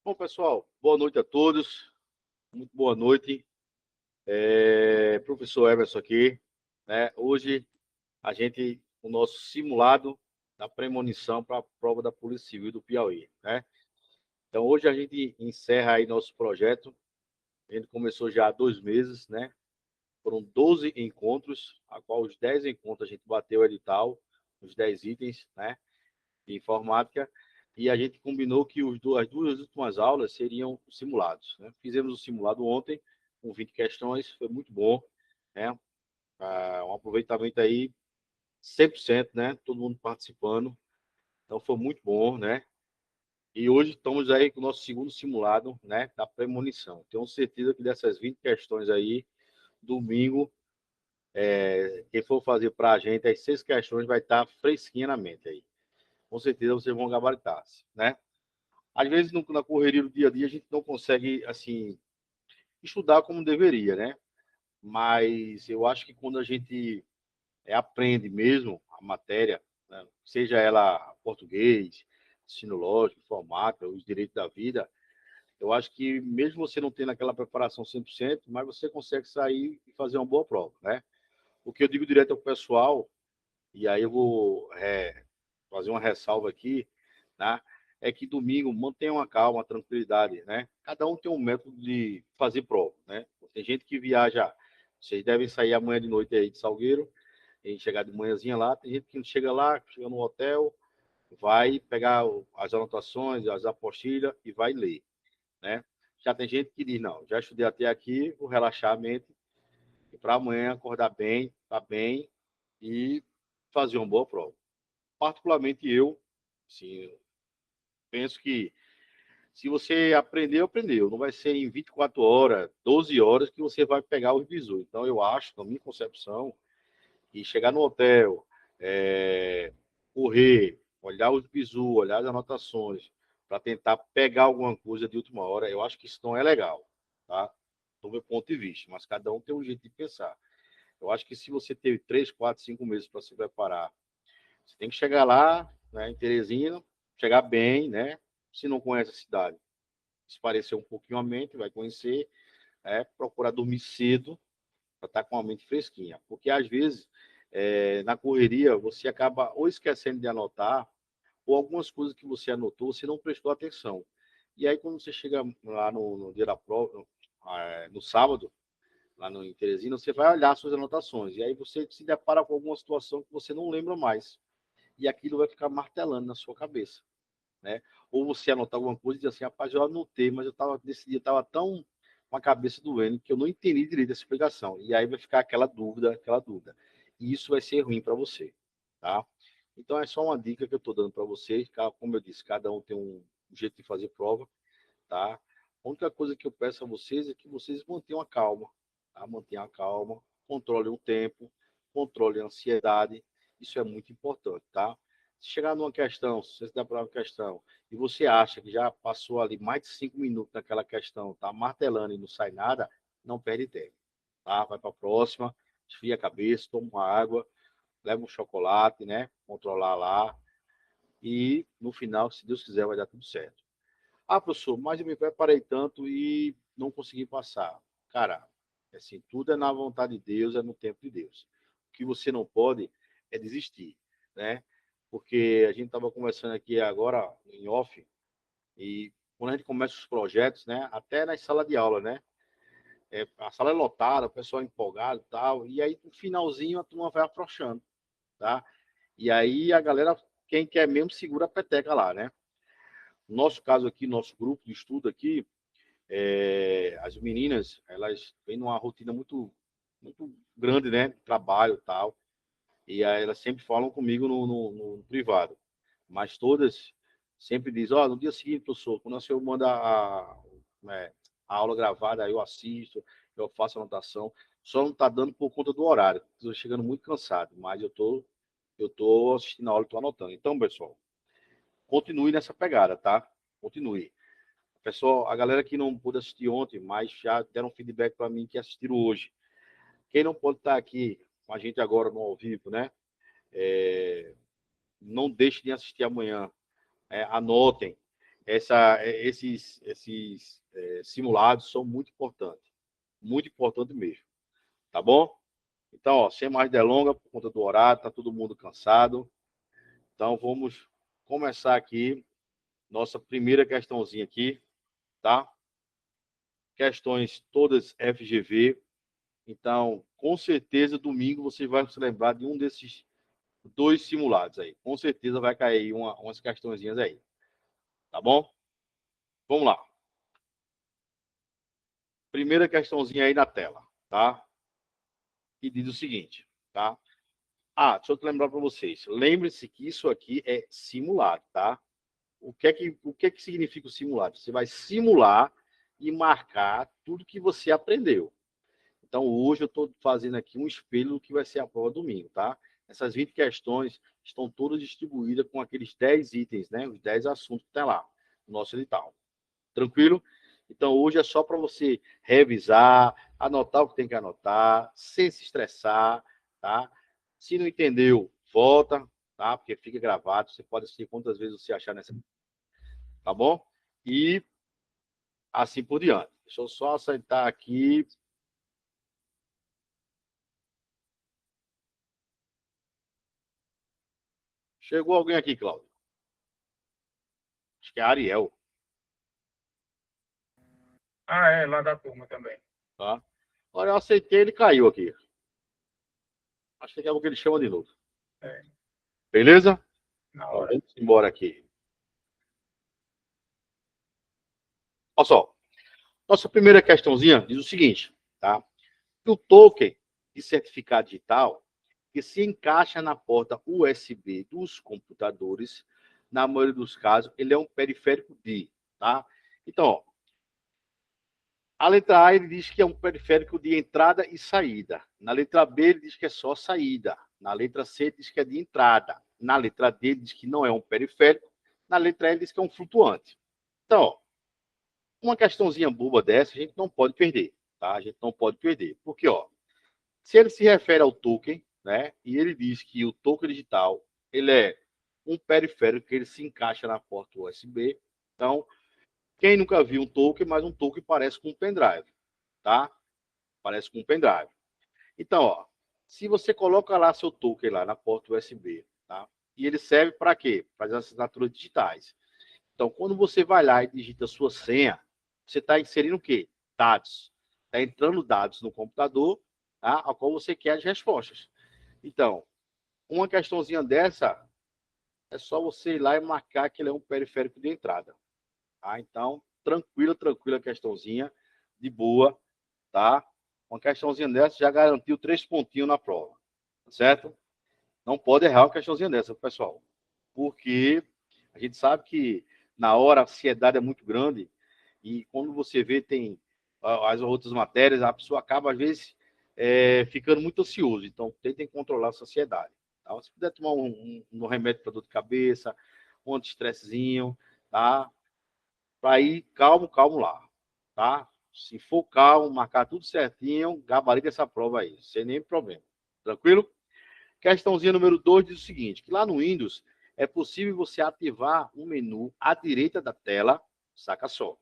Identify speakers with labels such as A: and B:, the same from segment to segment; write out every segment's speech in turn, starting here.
A: Bom, pessoal, boa noite a todos. Muito boa noite. Professor Emerson aqui, né? Hoje o nosso simulado da premonição para a prova da Polícia Civil do Piauí, né? Então, hoje a gente encerra aí nosso projeto. A gente começou já há 2 meses, né? Foram 12 encontros, a qual os 10 encontros a gente bateu o edital, os 10 itens, né? De informática, e a gente combinou que as duas últimas aulas seriam simulados, né? Fizemos o simulado ontem, com 20 questões, foi muito bom, né? Um aproveitamento aí 100%, né? Todo mundo participando, então foi muito bom, né? E hoje estamos aí com o nosso segundo simulado, né? Da premonição. Tenho certeza que dessas 20 questões aí, domingo, quem for fazer para a gente, as 6 questões vai estar fresquinha na mente aí. Com certeza vocês vão gabaritar, né? Às vezes, na correria do dia a dia, a gente não consegue, assim, estudar como deveria, né? Mas eu acho que quando a gente aprende mesmo a matéria, né? Seja ela português, ensino lógico, informática, os direitos da vida, eu acho que mesmo você não tendo aquela preparação 100%, mas você consegue sair e fazer uma boa prova, né? O que eu digo direto ao pessoal, e aí eu vou fazer uma ressalva aqui, né? É que domingo mantenha uma calma, uma tranquilidade, né? Cada um tem um método de fazer prova, né? Tem gente que viaja, vocês devem sair amanhã de noite aí de Salgueiro, e chegar de manhãzinha lá, tem gente que chega lá, chega no hotel, vai pegar as anotações, as apostilhas e vai ler, né? Já tem gente que diz, não, já estudei até aqui, vou relaxar a mente, e para amanhã acordar bem, tá bem, e fazer uma boa prova. Particularmente eu, sim, penso que se você aprendeu, aprendeu. Não vai ser em 24 horas, 12 horas que você vai pegar os bizu. Então, eu acho, na minha concepção, que chegar no hotel, correr, olhar os bizu, olhar as anotações, para tentar pegar alguma coisa de última hora, eu acho que isso não é legal, tá? Do meu ponto de vista. Mas cada um tem um jeito de pensar. Eu acho que se você teve 3, 4, 5 meses para se preparar, você tem que chegar lá, né, em Teresina, chegar bem, né? Se não conhece a cidade, esparecer um pouquinho a mente, vai conhecer, procurar dormir cedo para estar com a mente fresquinha. Porque às vezes, na correria, você acaba ou esquecendo de anotar, ou algumas coisas que você anotou, você não prestou atenção. E aí, quando você chega lá no dia da prova, no sábado, lá no em Teresina, você vai olhar suas anotações. E aí você se depara com alguma situação que você não lembra mais. E aquilo vai ficar martelando na sua cabeça, né? Ou você anotar alguma coisa e dizer assim, rapaz, eu anotei, mas eu tava, nesse dia estava tão com a cabeça doendo que eu não entendi direito essa explicação. E aí vai ficar aquela dúvida, aquela dúvida. E isso vai ser ruim para você, tá? Então é só uma dica que eu estou dando para vocês. Como eu disse, cada um tem um jeito de fazer prova, tá? A única coisa que eu peço a vocês é que vocês mantenham a calma, tá? Mantenham a calma, controlem o tempo, controlem a ansiedade. Isso é muito importante, tá? Se chegar numa questão, se você se deparar uma questão e você acha que já passou ali mais de 5 minutos naquela questão, tá martelando e não sai nada, não perde tempo, tá? Vai para a próxima, esfria a cabeça, toma uma água, leva um chocolate, né? Controlar lá e no final, se Deus quiser, vai dar tudo certo. Ah, professor, mas eu me preparei tanto e não consegui passar. Cara, assim, tudo é na vontade de Deus, é no tempo de Deus. O que você não pode é desistir, né? Porque a gente estava conversando aqui agora em off e quando a gente começa os projetos, né? Até na sala de aula, né? A sala é lotada, o pessoal é empolgado e tal, e aí no finalzinho a turma vai afrouxando, tá? E aí a galera, quem quer mesmo, segura a peteca lá, né? No nosso caso aqui, nosso grupo de estudo aqui, as meninas, elas vêm numa rotina muito grande, né? De trabalho e tal. E aí elas sempre falam comigo no privado. Mas todas sempre dizem, ó, no dia seguinte, professor, quando o senhor manda né, a aula gravada, aí eu assisto, eu faço anotação. Só não está dando por conta do horário. Estou chegando muito cansado, mas eu tô assistindo a aula e estou anotando. Então, pessoal, continue nessa pegada, tá? Continue. Pessoal, a galera que não pôde assistir ontem, mas já deram feedback para mim que assistiram hoje. Quem não pode estar aqui com a gente agora no ao vivo, né? Não deixe de assistir amanhã. Anotem. esses simulados são muito importante mesmo, tá bom? Então, ó, sem mais delongas, por conta do horário, tá todo mundo cansado. Então, vamos começar aqui nossa primeira questãozinha aqui, tá? Questões todas FGV. Então, com certeza, domingo você vai se lembrar de um desses dois simulados aí. Com certeza vai cair umas questõezinhas aí. Tá bom? Vamos lá. Primeira questãozinha aí na tela, tá? E diz o seguinte, tá? Deixa eu lembrar para vocês. Lembre-se que isso aqui é simulado, tá? O que é que significa o simulado? Você vai simular e marcar tudo que você aprendeu. Então, hoje eu estou fazendo aqui um espelho do que vai ser a prova domingo, tá? Essas 20 questões estão todas distribuídas com aqueles 10 itens, né? Os 10 assuntos que tem lá no nosso edital. Tranquilo? Então, hoje é só para você revisar, anotar o que tem que anotar, sem se estressar, tá? Se não entendeu, volta, tá? Porque fica gravado, você pode assistir quantas vezes você achar nessa, tá bom? E assim por diante. Deixa eu só aceitar aqui. Chegou alguém aqui, Cláudio? Acho que é Ariel,
B: Lá da turma também.
A: tá? Agora eu aceitei, ele caiu aqui. Acho que daqui a pouco ele chama de novo.
B: É,
A: Beleza?
B: na
A: Então
B: hora.
A: vamos embora aqui. Olha só. Nossa primeira questãozinha diz o seguinte, tá? O token de certificado digital que se encaixa na porta USB dos computadores, na maioria dos casos, ele é um periférico de, tá? Então, ó, a letra A ele diz que é um periférico de entrada e saída. Na letra B ele diz que é só saída. Na letra C ele diz que é de entrada. Na letra D ele diz que não é um periférico. Na letra E ele diz que é um flutuante. Então, ó, uma questãozinha boba dessa a gente não pode perder, tá? A gente não pode perder. Porque, ó, se ele se refere ao token, né? E ele diz que o token digital ele é um periférico que ele se encaixa na porta USB. Então, quem nunca viu um token, mas um token parece com um pendrive, tá? Parece com um pendrive. Então, ó, se você coloca lá seu token lá na porta USB, tá? E ele serve para quê? Para as assinaturas digitais. Então, quando você vai lá e digita a sua senha, você está inserindo o quê? Dados. Está entrando dados no computador, tá? Ao qual você quer as respostas. Então, uma questãozinha dessa é só você ir lá e marcar que ele é um periférico de entrada. Tá? Então, tranquila a questãozinha, de boa, tá? Uma questãozinha dessa já garantiu 3 pontinhos na prova, certo? Não pode errar uma questãozinha dessa, pessoal, porque a gente sabe que na hora a ansiedade é muito grande e quando você vê tem as outras matérias, a pessoa acaba às vezes ficando muito ansioso. Então, tentem controlar essa ansiedade. Tá? Se puder tomar um remédio para dor de cabeça, um anti-estressezinho, tá? Para ir calmo lá, tá? Se for calmo, marcar tudo certinho, gabarita essa prova aí, sem nenhum problema. Tranquilo? Questãozinha número 2 diz o seguinte, que lá no Windows é possível você ativar um menu à direita da tela, saca só.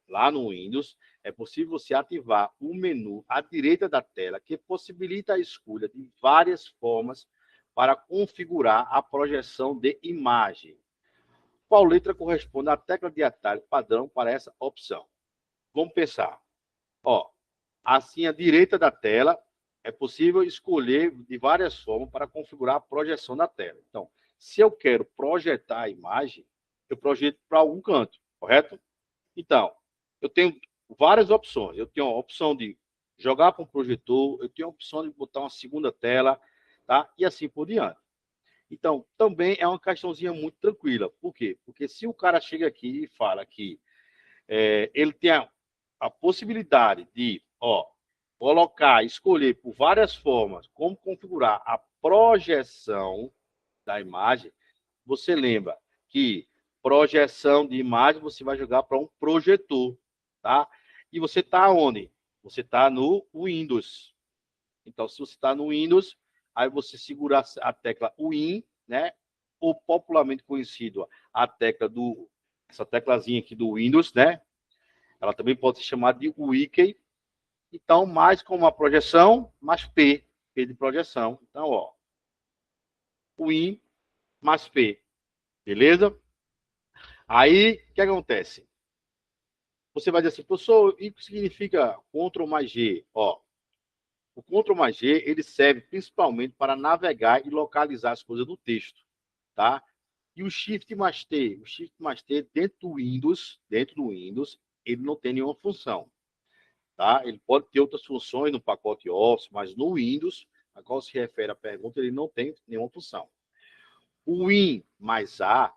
A: Lá no Windows é possível você ativar um menu à direita da tela que possibilita a escolha de várias formas para configurar a projeção de imagem. Qual letra corresponde à tecla de atalho padrão para essa opção? Vamos pensar. Ó, assim, à direita da tela, é possível escolher de várias formas para configurar a projeção da tela. Então, se eu quero projetar a imagem, eu projeto para algum canto, correto? Então, eu tenho várias opções. Eu tenho a opção de jogar para um projetor, eu tenho a opção de botar uma segunda tela, tá? E assim por diante. Então, também é uma questãozinha muito tranquila. Por quê? Porque se o cara chega aqui e fala que ele tem a possibilidade de colocar, escolher por várias formas como configurar a projeção da imagem, você lembra que projeção de imagem você vai jogar para um projetor, tá? E você está onde? Você está no Windows. Então, se você está no Windows, aí você segura a tecla Win, né? Ou popularmente conhecido a tecla do essa teclazinha aqui do Windows, né? Ela também pode ser chamada de wiki. Então, mais como uma projeção, mais P de projeção. Então, ó, Win mais P, beleza? Aí, o que acontece? Você vai dizer assim, professor, e o que significa Ctrl mais G? Ó, o Ctrl mais G, ele serve principalmente para navegar e localizar as coisas do texto, tá? E o Shift mais T, dentro do Windows, ele não tem nenhuma função, tá? Ele pode ter outras funções no pacote Office, mas no Windows, a qual se refere a pergunta, ele não tem nenhuma função. O Win mais A,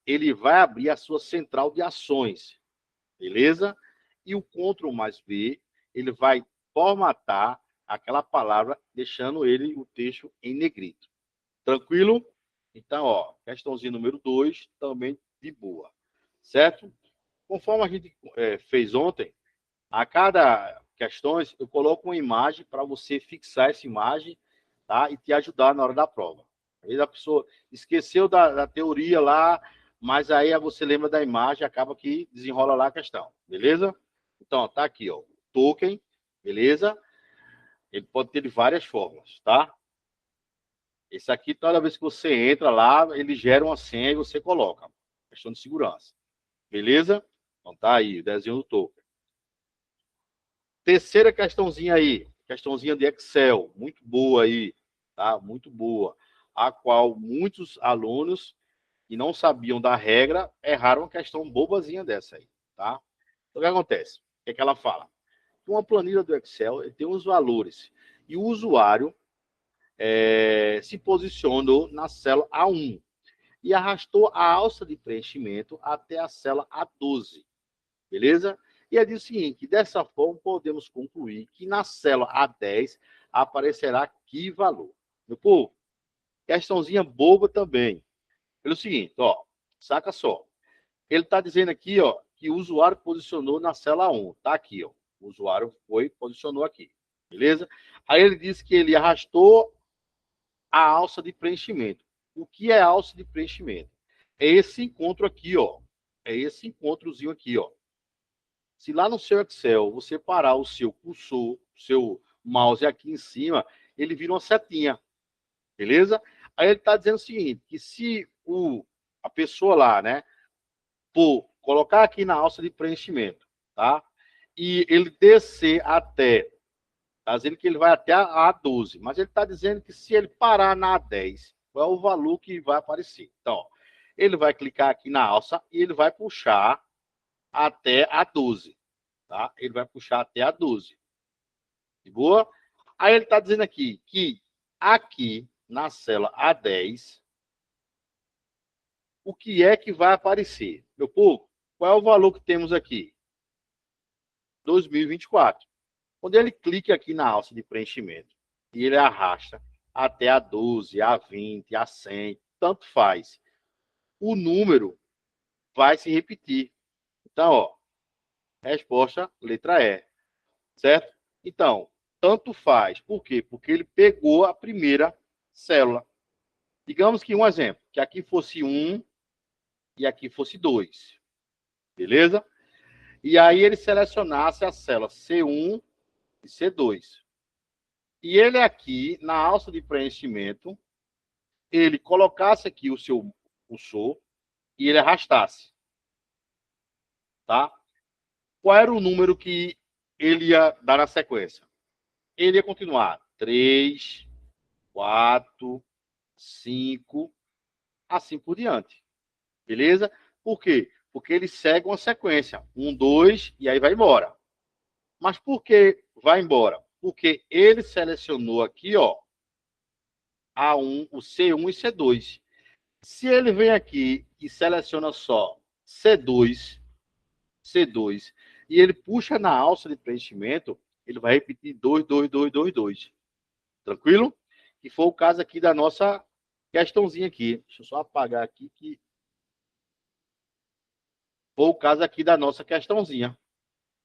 A: ele vai abrir a sua central de ações, beleza? E o Ctrl mais V, ele vai formatar aquela palavra, deixando o texto em negrito. Tranquilo? Então, ó, questãozinha número 2, também de boa. Certo? Conforme a gente fez ontem, a cada questões, eu coloco uma imagem para você fixar essa imagem, tá? E te ajudar na hora da prova. Às vezes a pessoa esqueceu da teoria lá, mas aí você lembra da imagem, acaba que desenrola lá a questão, beleza? Então, ó, tá aqui, ó, token, beleza? Ele pode ter de várias formas, tá? Esse aqui, toda vez que você entra lá, ele gera uma senha e você coloca. Questão de segurança. Beleza? Então tá aí, o desenho do token. Terceira questãozinha aí, questãozinha de Excel, muito boa aí, tá? Muito boa. A qual muitos alunos que não sabiam da regra erraram uma questão bobazinha dessa aí, tá? Então, o que acontece? O que ela fala? Uma planilha do Excel tem os valores e o usuário se posicionou na célula A1 e arrastou a alça de preenchimento até a célula A12, beleza? E diz o seguinte, dessa forma podemos concluir que na célula A10 aparecerá que valor. Meu povo, questãozinha boba também. Pelo seguinte, ó, saca só. Ele está dizendo aqui, ó, que o usuário posicionou na célula 1. Tá aqui, ó. O usuário posicionou aqui. Beleza? Aí ele disse que ele arrastou a alça de preenchimento. O que é alça de preenchimento? É esse encontro aqui, ó. É esse encontrozinho aqui, ó. Se lá no seu Excel você parar o seu cursor, o seu mouse aqui em cima, ele vira uma setinha. Beleza? Aí ele está dizendo o seguinte, que se a pessoa lá, né, por colocar aqui na alça de preenchimento, tá? E ele descer até, tá dizendo que ele vai até a A12, mas ele está dizendo que se ele parar na A10, qual é o valor que vai aparecer? Então, ó, ele vai clicar aqui na alça e ele vai puxar até a 12, tá? Ele vai puxar até a 12. De boa? Aí ele está dizendo aqui que aqui na célula A10, o que é que vai aparecer? Meu povo, qual é o valor que temos aqui? 2024. Quando ele clica aqui na alça de preenchimento e ele arrasta até a 12, a 20, a 100, tanto faz, o número vai se repetir. Então, ó, resposta letra E, certo? Então, tanto faz. Por quê? Porque ele pegou a primeira célula. Digamos que um exemplo, que aqui fosse 1 e aqui fosse 2. Beleza? E aí ele selecionasse a célula C1 e C2. E ele aqui, na alça de preenchimento, ele colocasse aqui o seu cursor e ele arrastasse. Tá? Qual era o número que ele ia dar na sequência? Ele ia continuar 3, 4, 5, assim por diante. Beleza? Por quê? Porque ele segue uma sequência. 1, 2, e aí vai embora. Mas por que vai embora? Porque ele selecionou aqui, ó, A1, o C1 e C2. Se ele vem aqui e seleciona só C2, e ele puxa na alça de preenchimento, ele vai repetir 2, 2, 2, 2, 2. Tranquilo? Que foi o caso aqui da nossa questãozinha aqui. Deixa eu só apagar aqui que foi o caso aqui da nossa questãozinha,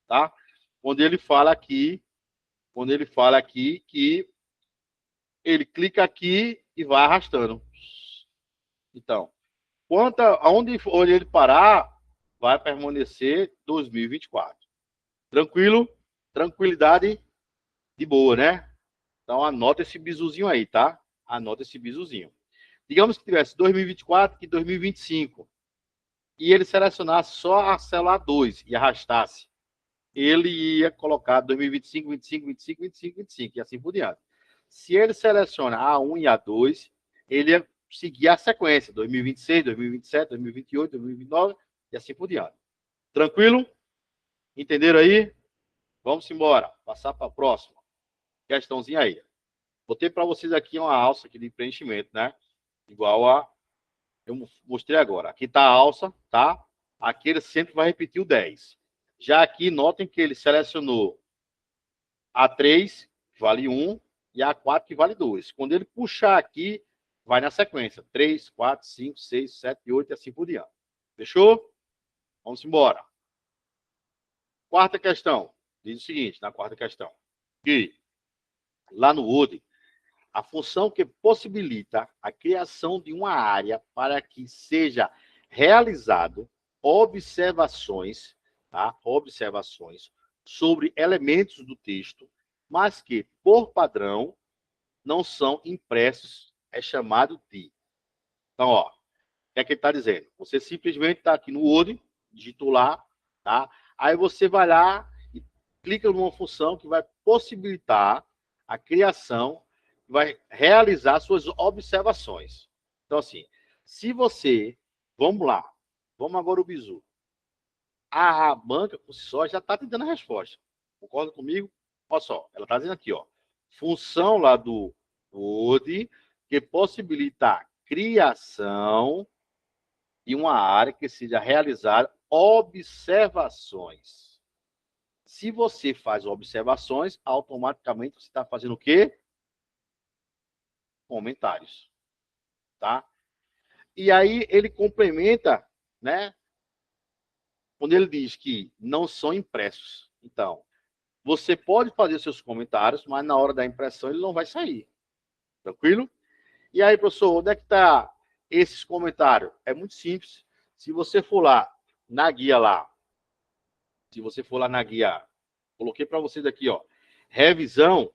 A: tá? Onde ele fala aqui que ele clica aqui e vai arrastando. Então, aonde ele parar, vai permanecer 2024. Tranquilo? Tranquilidade de boa, né? Então anota esse bizuzinho aí, tá? Anota esse bizuzinho. Digamos que tivesse 2024 e 2025 e ele selecionasse só a célula 2 e arrastasse, ele ia colocar 2025, 25, 25, 25, 25 e assim por diante. Se ele seleciona A1 e A2, ele ia seguir a sequência, 2026, 2027, 2028, 2029 e assim por diante. Tranquilo? Entenderam aí? Vamos embora, passar para a próxima. Questãozinha aí. Botei para vocês aqui uma alça aqui de preenchimento, né? Igual a eu mostrei agora. Aqui está a alça, tá? Aqui ele sempre vai repetir o 10. Já aqui, notem que ele selecionou A3, que vale 1, e A4, que vale 2. Quando ele puxar aqui, vai na sequência. 3, 4, 5, 6, 7, 8 e assim por diante. Fechou? Vamos embora. Quarta questão. Diz o seguinte, na quarta questão. Que lá no Word, a função que possibilita a criação de uma área para que seja realizado observações, tá? Observações sobre elementos do texto, mas que, por padrão, não são impressos, é chamado de. Então, ó, o que é que ele está dizendo? Você simplesmente está aqui no Word, digitou lá, tá? Aí você vai lá e clica numa função que vai possibilitar a criação, vai realizar suas observações. Então, assim, se você, vamos lá, vamos agora o bizu. A banca, por si só, já está te dando a resposta. Concorda comigo? Olha só, ela está dizendo aqui, ó, função lá do Word que possibilita a criação de uma área que seja realizar observações. Se você faz observações, automaticamente você está fazendo o quê? Comentários, tá? E aí ele complementa, né? Quando ele diz que não são impressos. Então, você pode fazer seus comentários, mas na hora da impressão ele não vai sair. Tranquilo? E aí, professor, onde é que está esses comentários? É muito simples. Se você for lá na guia lá, se você for lá na guia, coloquei para vocês aqui, ó, revisão,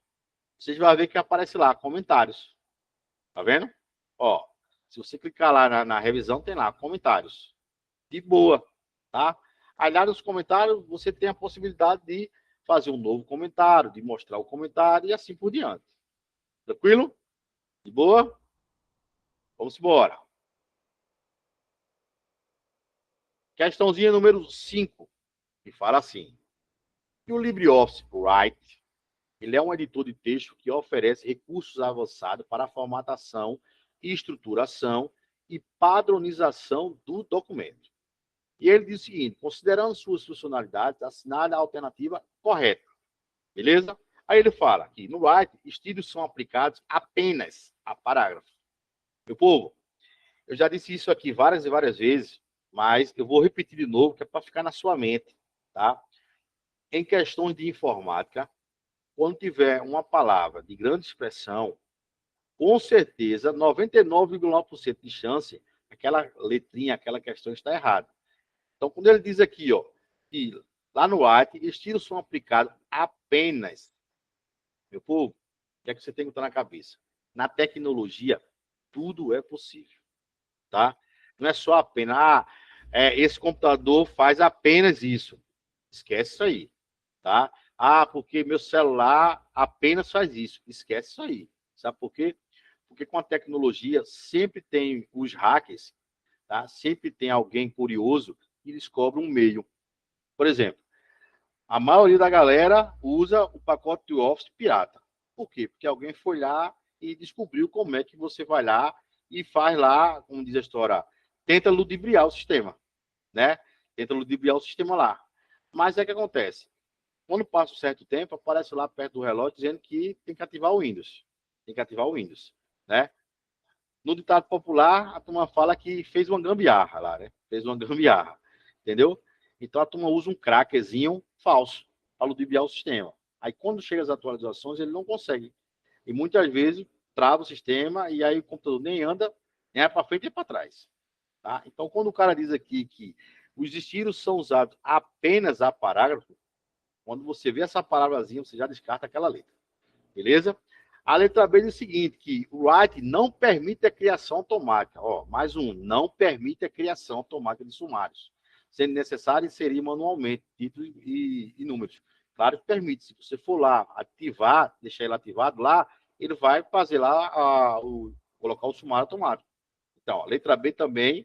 A: vocês vão ver que aparece lá comentários. Tá vendo? Ó, se você clicar lá na revisão, tem lá comentários. De boa, tá? Aí lá nos comentários, você tem a possibilidade de fazer um novo comentário, de mostrar o comentário e assim por diante. Tranquilo? De boa? Vamos embora. Questãozinha número 5, que fala assim. E o LibreOffice Write, ele é um editor de texto que oferece recursos avançados para a formatação, estruturação e padronização do documento. E ele diz o seguinte, considerando suas funcionalidades, assinale a alternativa correta. Beleza? Aí ele fala que no Write, estilos são aplicados apenas a parágrafos. Meu povo, eu já disse isso aqui várias e várias vezes, mas eu vou repetir de novo, que é para ficar na sua mente, tá? Em questões de informática, quando tiver uma palavra de grande expressão, com certeza, 99,9% de chance, aquela letrinha, aquela questão está errada. Então, quando ele diz aqui, ó, que lá no Write, estilos são aplicados apenas. Meu povo, o que é que você tem que botar na cabeça? Na tecnologia, tudo é possível, tá? Não é só apenas, esse computador faz apenas isso. Esquece isso aí, tá? Porque meu celular apenas faz isso. Esquece isso aí. Sabe por quê? Porque com a tecnologia sempre tem os hackers, tá? Sempre tem alguém curioso que descobre um meio. Por exemplo, a maioria da galera usa o pacote de Office pirata. Por quê? Porque alguém foi lá e descobriu como é que você vai lá e faz lá, como diz a história, tenta ludibriar o sistema, né? Tenta ludibriar o sistema lá. Mas é que acontece. Quando passa um certo tempo, aparece lá perto do relógio dizendo que tem que ativar o Windows. Tem que ativar o Windows, né? No ditado popular, a turma fala que fez uma gambiarra lá, né? Fez uma gambiarra, entendeu? Então a turma usa um crackerzinho falso para ludibriar o sistema. Aí quando chega as atualizações, ele não consegue. E muitas vezes trava o sistema e aí o computador nem anda, nem é para frente nem para trás. Tá? Então quando o cara diz aqui que Os estilos são usados apenas a parágrafo. Quando você vê essa palavrazinha, você já descarta aquela letra. Beleza? A letra B diz o seguinte, que o write não permite a criação automática. Ó, mais um, não permite a criação automática de sumários, sendo necessário inserir manualmente títulos e números. Claro que permite. Se você for lá ativar, deixar ele ativado lá, ele vai fazer lá, colocar o sumário automático. Então, a letra B também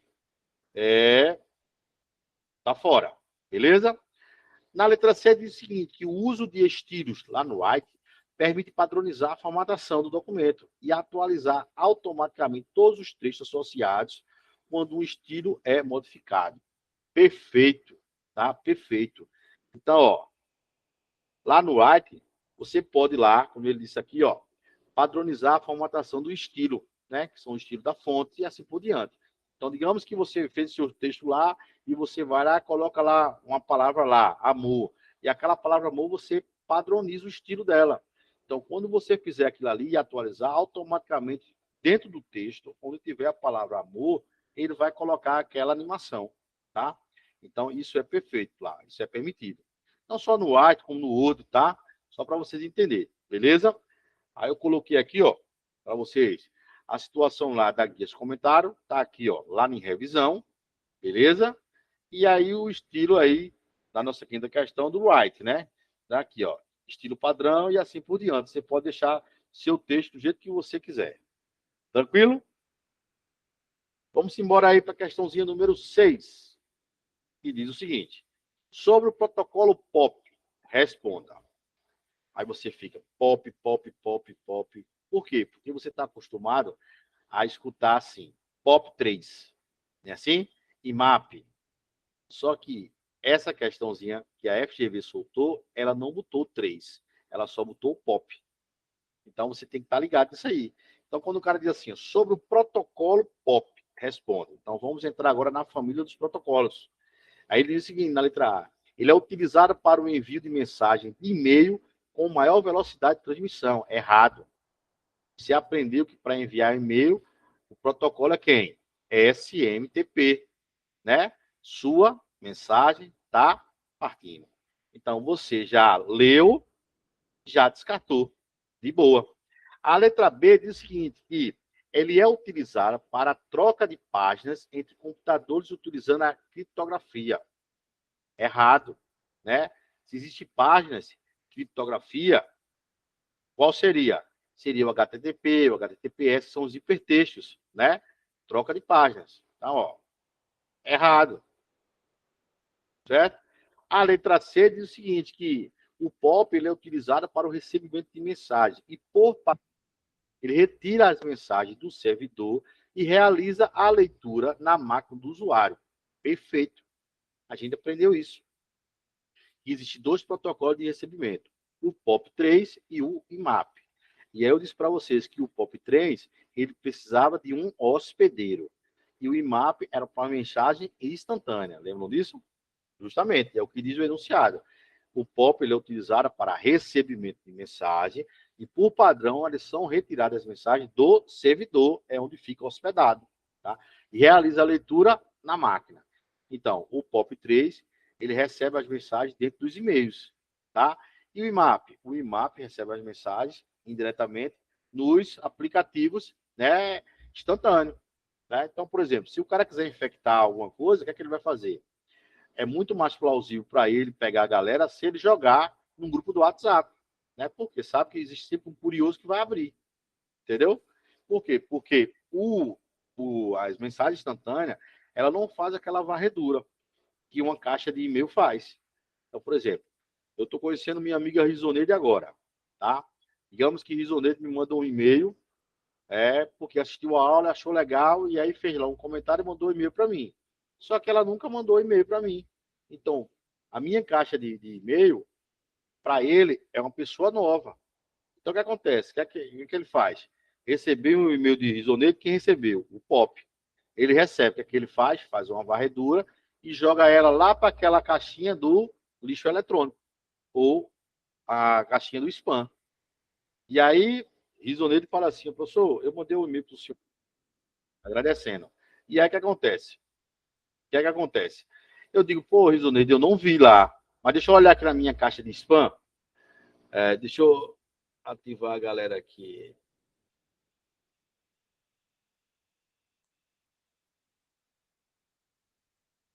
A: tá fora. Beleza? Na letra C diz o seguinte, que o uso de estilos lá no write permite padronizar a formatação do documento e atualizar automaticamente todos os textos associados quando um estilo é modificado. Perfeito, tá? Perfeito. Então, ó, lá no write, você pode lá, como ele disse aqui, ó, padronizar a formatação do estilo, né? Que são o estilo da fonte e assim por diante. Então, digamos que você fez seu texto lá e você vai lá, coloca lá uma palavra lá, amor. E aquela palavra amor, você padroniza o estilo dela. Então, quando você fizer aquilo ali e atualizar, automaticamente, dentro do texto, onde tiver a palavra amor, ele vai colocar aquela animação, tá? Então, isso é perfeito lá, isso é permitido. Não só no Word, como no Word, tá? Só para vocês entenderem, beleza? Aí eu coloquei aqui, ó, para vocês, a situação lá da guia de comentário, tá aqui, ó, lá em revisão, beleza? E aí o estilo aí da nossa quinta questão do write, né? Tá aqui, ó, estilo padrão e assim por diante. Você pode deixar seu texto do jeito que você quiser. Tranquilo? Vamos embora aí para a questãozinha número 6, que diz o seguinte: sobre o protocolo POP, responda. Aí você fica POP, POP, POP, POP. Por quê? Porque você está acostumado a escutar assim, POP 3, não é assim? E MAP. Só que essa questãozinha que a FGV soltou, ela não botou 3, ela só botou POP. Então você tem que estar ligado nisso aí. Então, quando o cara diz assim, sobre o protocolo POP, responde. Então, vamos entrar agora na família dos protocolos. Aí ele diz o seguinte, na letra A, ele é utilizado para o envio de mensagem de e-mail com maior velocidade de transmissão. Errado. Você aprendeu que para enviar e-mail, o protocolo é quem? SMTP, né? Sua mensagem está partindo. Então, você já leu, já descartou. De boa. A letra B diz o seguinte, que ele é utilizado para a troca de páginas entre computadores utilizando a criptografia. Errado, né? Se existe páginas, criptografia, qual seria? Seria o HTTP, o HTTPS, são os hipertextos, né? Troca de páginas. Então, ó, errado, certo? A letra C diz o seguinte, que o POP ele é utilizado para o recebimento de mensagens e, por ele retira as mensagens do servidor e realiza a leitura na máquina do usuário. Perfeito. A gente aprendeu isso. Existem dois protocolos de recebimento, o POP3 e o IMAP. E aí eu disse para vocês que o POP3 ele precisava de um hospedeiro e o IMAP era para mensagem instantânea. Lembram disso? Justamente, é o que diz o enunciado. O POP ele é utilizado para recebimento de mensagem e, por padrão, eles são retiradas as mensagens do servidor, é onde fica hospedado, tá? E realiza a leitura na máquina. Então, o POP3 ele recebe as mensagens dentro dos e-mails, tá? E o IMAP? O IMAP recebe as mensagens indiretamente nos aplicativos, né, instantâneo, né? Então, por exemplo, se o cara quiser infectar alguma coisa, o que é que ele vai fazer? É muito mais plausível para ele pegar a galera se ele jogar num grupo do WhatsApp, né? Porque sabe que existe sempre um curioso que vai abrir, entendeu? Por quê? Porque as mensagens instantâneas, ela não faz aquela varredura que uma caixa de e-mail faz. Então, por exemplo, eu estou conhecendo minha amiga Risoneide agora, tá? Digamos que Risoneide me manda um e-mail, porque assistiu a aula, achou legal, e aí fez lá um comentário e mandou um e-mail para mim. Só que ela nunca mandou e-mail para mim. Então, a minha caixa de e-mail, para ele, é uma pessoa nova. Então, o que acontece? O que ele faz? Recebeu um e-mail de Risoneide, quem recebeu? O POP. Ele recebe, o que ele faz? Faz uma varredura e joga ela lá para aquela caixinha do lixo eletrônico, ou a caixinha do spam. E aí, Risoneide fala assim, professor, eu mandei um e-mail para o senhor agradecendo. E aí o que acontece? O que é que acontece? Eu digo, pô, Risoneide, eu não vi lá. Mas deixa eu olhar aqui na minha caixa de spam. Deixa eu ativar a galera aqui.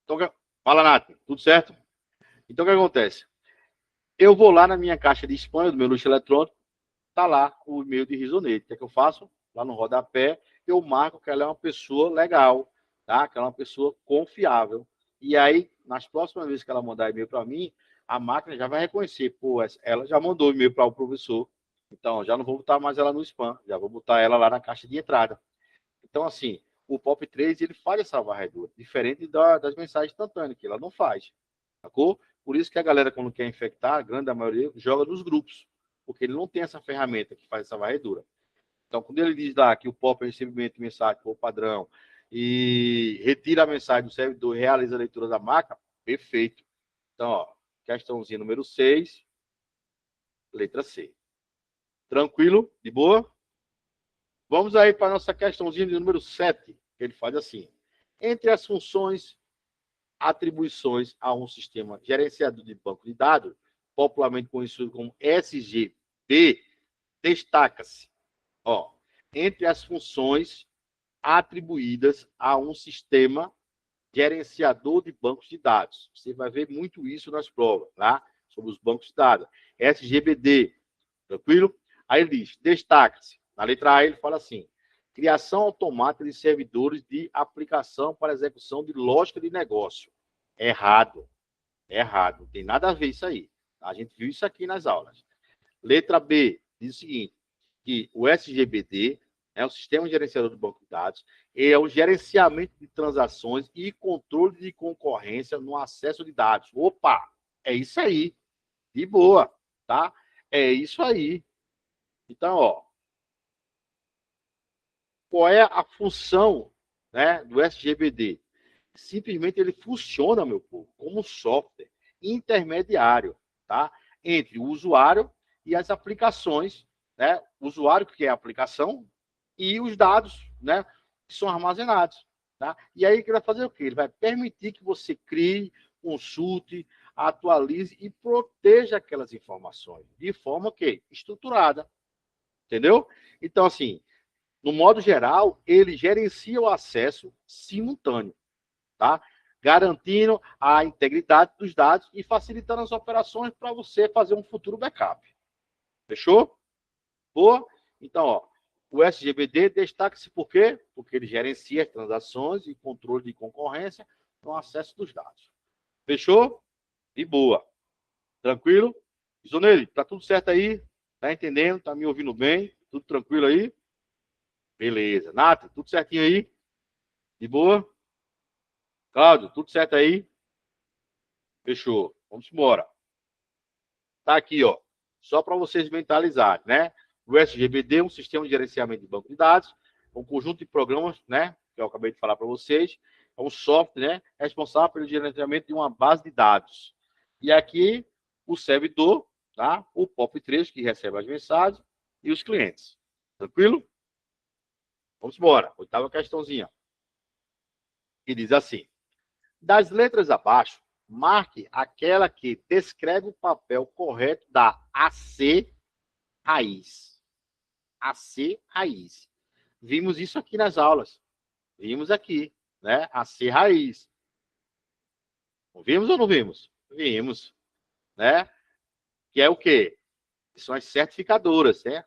A: Então, fala, Nath, tudo certo? Então, o que acontece? Eu vou lá na minha caixa de spam do meu luxo eletrônico, tá lá o e-mail de Risoneide. O que é que eu faço? Lá no rodapé, eu marco que ela é uma pessoa legal, tá? Que ela é uma pessoa confiável. E aí, nas próximas vezes que ela mandar e-mail para mim, a máquina já vai reconhecer, pô, ela já mandou e-mail para o professor, então já não vou botar mais ela no spam, já vou botar ela lá na caixa de entrada. Então, assim, o POP3 ele faz essa varredura, diferente das mensagens instantâneas, que ela não faz. Sacou? Por isso que a galera, quando quer infectar, a grande maioria joga nos grupos, porque ele não tem essa ferramenta que faz essa varredura. Então, quando ele diz lá que o POP é recebimento de mensagem por padrão e retira a mensagem do servidor e realiza a leitura da máquina, perfeito. Então, ó, questãozinha número 6, letra C. Tranquilo? De boa? Vamos aí para a nossa questãozinha de número 7, que ele faz assim. Entre as funções atribuições a um sistema gerenciador de banco de dados, popularmente conhecido como SGB, destaca-se, ó, entre as funções atribuídas a um sistema gerenciador de bancos de dados. Você vai ver muito isso nas provas, tá? Sobre os bancos de dados. SGBD, tranquilo? Aí ele diz, destaca-se. Na letra A ele fala assim, criação automática de servidores de aplicação para execução de lógica de negócio. Errado. Errado. Não tem nada a ver isso aí. A gente viu isso aqui nas aulas. Letra B diz o seguinte, que o SGBD é o Sistema Gerenciador do Banco de Dados, é o gerenciamento de transações e controle de concorrência no acesso de dados. Opa, é isso aí. De boa, tá? É isso aí. Então, ó, qual é a função, né, do SGBD? Simplesmente ele funciona, meu povo, como um software intermediário, tá? Entre o usuário e as aplicações, né? O usuário que é a aplicação e os dados, né, que são armazenados, tá? E aí ele vai fazer o quê? Ele vai permitir que você crie, consulte, atualize e proteja aquelas informações de forma que estruturada, entendeu? Então assim, no modo geral, ele gerencia o acesso simultâneo, tá? Garantindo a integridade dos dados e facilitando as operações para você fazer um futuro backup. Fechou? Boa? Então, ó, o SGBD destaca-se por quê? Porque ele gerencia as transações e controle de concorrência no acesso dos dados. Fechou? E boa. Tranquilo? Zonelli, tá tudo certo aí? Tá entendendo? Tá me ouvindo bem? Tudo tranquilo aí? Beleza. Nath, tudo certinho aí? De boa? Cláudio, tudo certo aí? Fechou. Vamos embora. Tá aqui, ó. Só para vocês mentalizarem, né? O SGBD é um sistema de gerenciamento de banco de dados, um conjunto de programas, né? Que eu acabei de falar para vocês. É um software, né? Responsável pelo gerenciamento de uma base de dados. E aqui, o servidor, tá? O POP3, que recebe as mensagens, e os clientes. Tranquilo? Vamos embora. Oitava questãozinha. Que diz assim. Das letras abaixo, marque aquela que descreve o papel correto da AC raiz. AC raiz. Vimos isso aqui nas aulas. Vimos aqui, né? AC raiz. Vimos ou não vimos? Vimos, né? Que é o quê? São as certificadoras, né?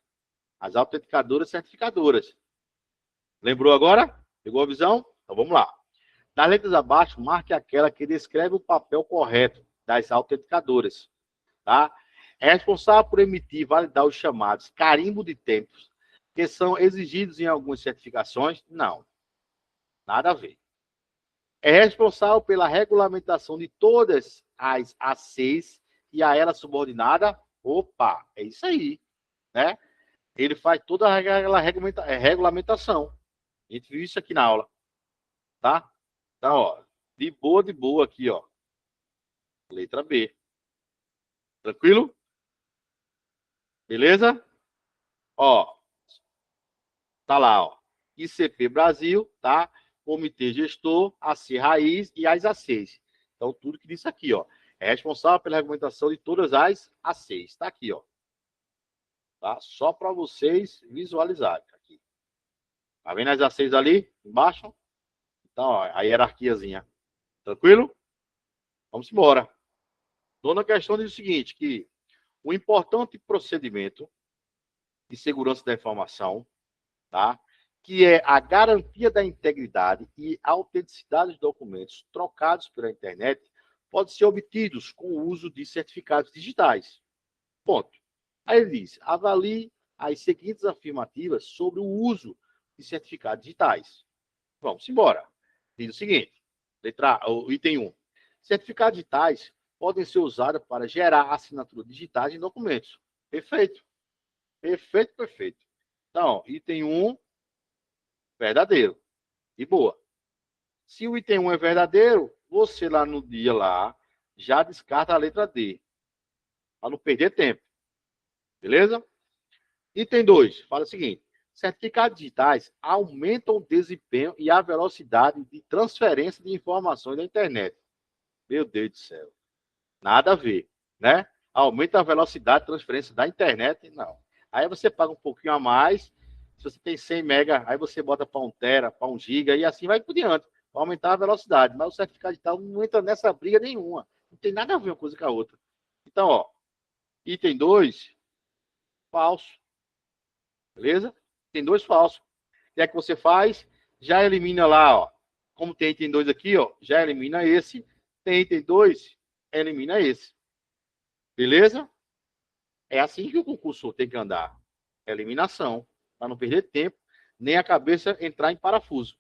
A: As autenticadoras certificadoras. Lembrou agora? Pegou a visão? Então vamos lá. Das letras abaixo, marque aquela que descreve o papel correto das autenticadoras, tá? É responsável por emitir e validar os chamados carimbo de tempos, que são exigidos em algumas certificações? Não, nada a ver. É responsável pela regulamentação de todas as ACs e a ela subordinada? Opa, é isso aí, né? Ele faz toda aquela regulamentação. A gente viu isso aqui na aula, tá? Então, ó, de boa aqui, ó. Letra B. Tranquilo? Beleza? Ó, tá lá, ó. ICP Brasil, tá? Comitê Gestor, AC Raiz e as ACs. Então, tudo que disse aqui, ó, é responsável pela argumentação de todas as A6. Está aqui, ó. Tá? Só para vocês visualizarem. Aqui. Tá vendo as A6 ali embaixo? Então, ó, a hierarquiazinha. Tranquilo? Vamos embora. Nona questão diz o seguinte, que o importante procedimento de segurança da informação, tá? Que é a garantia da integridade e autenticidade dos documentos trocados pela internet, pode ser obtidos com o uso de certificados digitais. Ponto. Aí ele diz, avalie as seguintes afirmativas sobre o uso de certificados digitais. Vamos embora. Diz o seguinte, o item 1. Certificados digitais podem ser usados para gerar assinatura digitais em documentos. Perfeito. Perfeito, perfeito. Então, item 1, verdadeiro. E boa. Se o item 1 é verdadeiro, você lá no dia lá já descarta a letra D. Para não perder tempo. Beleza? Item 2, fala o seguinte. Certificados digitais aumentam o desempenho e a velocidade de transferência de informações da internet. Meu Deus do céu. Nada a ver, né? Aumenta a velocidade de transferência da internet, não. Aí você paga um pouquinho a mais. Se você tem 100 mega, aí você bota para 1 tera, para 1 giga, e assim vai por diante, para aumentar a velocidade. Mas o certificado digital não entra nessa briga nenhuma. Não tem nada a ver uma coisa com a outra. Então, ó, item 2, falso. Beleza? Item 2, falso. O que é que você faz? Já elimina lá, ó. Como tem item 2 aqui, ó, já elimina esse. Tem item 2, elimina esse. Beleza? É assim que o concurso tem que andar. Eliminação, para não perder tempo, nem a cabeça entrar em parafuso.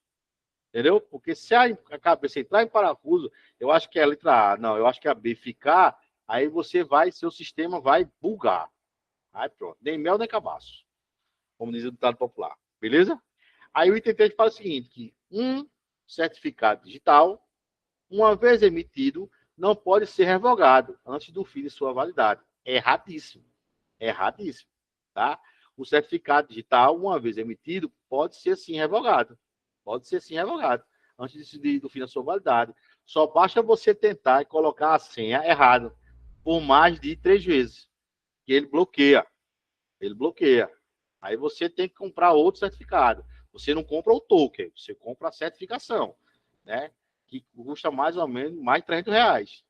A: Entendeu? Porque se a cabeça entrar em parafuso, eu acho que é a letra A, não, eu acho que a B ficar, aí você vai, seu sistema vai bugar. Aí pronto, nem mel nem cabaço. Como diz o ditado popular. Beleza? Aí o item 3 fala o seguinte, que um certificado digital, uma vez emitido, não pode ser revogado antes do fim de sua validade. Erradíssimo. Erradíssimo. Tá? O certificado digital, uma vez emitido, pode ser sim revogado. Pode ser sim revogado antes do fim da sua validade. Só basta você tentar colocar a senha errada por mais de 3 vezes. Que ele bloqueia. Ele bloqueia. Aí você tem que comprar outro certificado. Você não compra o token, você compra a certificação, né? Que custa mais ou menos mais de R$300.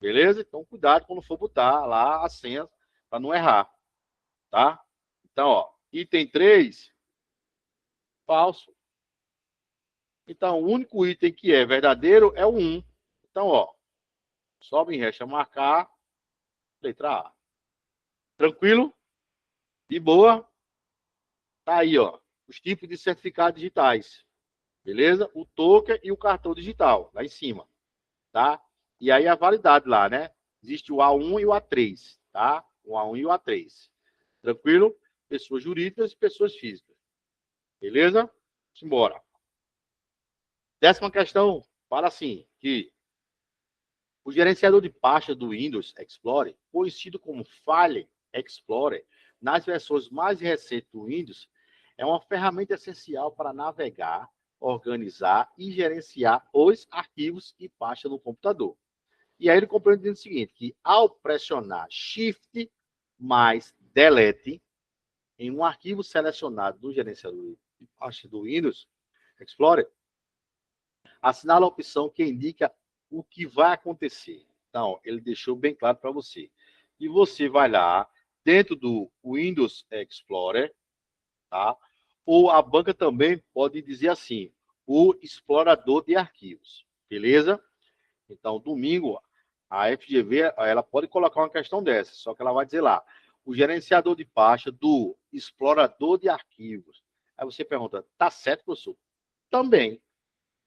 A: Beleza? Então, cuidado quando for botar lá a senha para não errar, tá? Então, ó, item 3, falso. Então, o único item que é verdadeiro é o 1. Então, ó, sobe em resta marcar, letra A. Tranquilo? De boa? Tá aí, ó, os tipos de certificados digitais. Beleza? O token e o cartão digital, lá em cima, tá? E aí a validade lá, né? Existe o A1 e o A3, tá? O A1 e o A3. Tranquilo? Pessoas jurídicas e pessoas físicas. Beleza? Vamos embora. 10ª questão fala assim, que o gerenciador de pasta do Windows Explorer, conhecido como File Explorer, nas versões mais recentes do Windows, é uma ferramenta essencial para navegar, organizar e gerenciar os arquivos e pastas no computador. E aí ele compreende o seguinte, que ao pressionar Shift mais Delete em um arquivo selecionado do gerenciador de pasta do Windows Explorer, assinala a opção que indica o que vai acontecer. Então, ele deixou bem claro para você. E você vai lá, dentro do Windows Explorer, tá? Ou a banca também pode dizer assim, o explorador de arquivos, beleza? Então, domingo, a FGV, ela pode colocar uma questão dessa, só que ela vai dizer lá, o gerenciador de pasta do explorador de arquivos. Aí você pergunta, tá certo, professor? Também,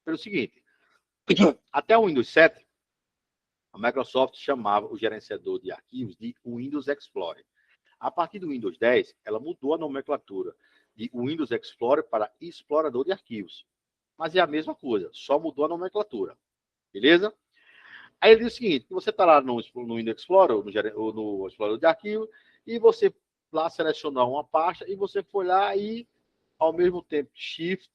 A: pelo seguinte, até o Windows 7, a Microsoft chamava o gerenciador de arquivos de Windows Explorer. A partir do Windows 10, ela mudou a nomenclatura de Windows Explorer para explorador de arquivos. Mas é a mesma coisa, só mudou a nomenclatura. Beleza? Aí ele diz o seguinte, que você está lá no Windows Explorer, ou no explorador de arquivos, e você lá selecionar uma pasta, e você foi lá e, ao mesmo tempo, Shift,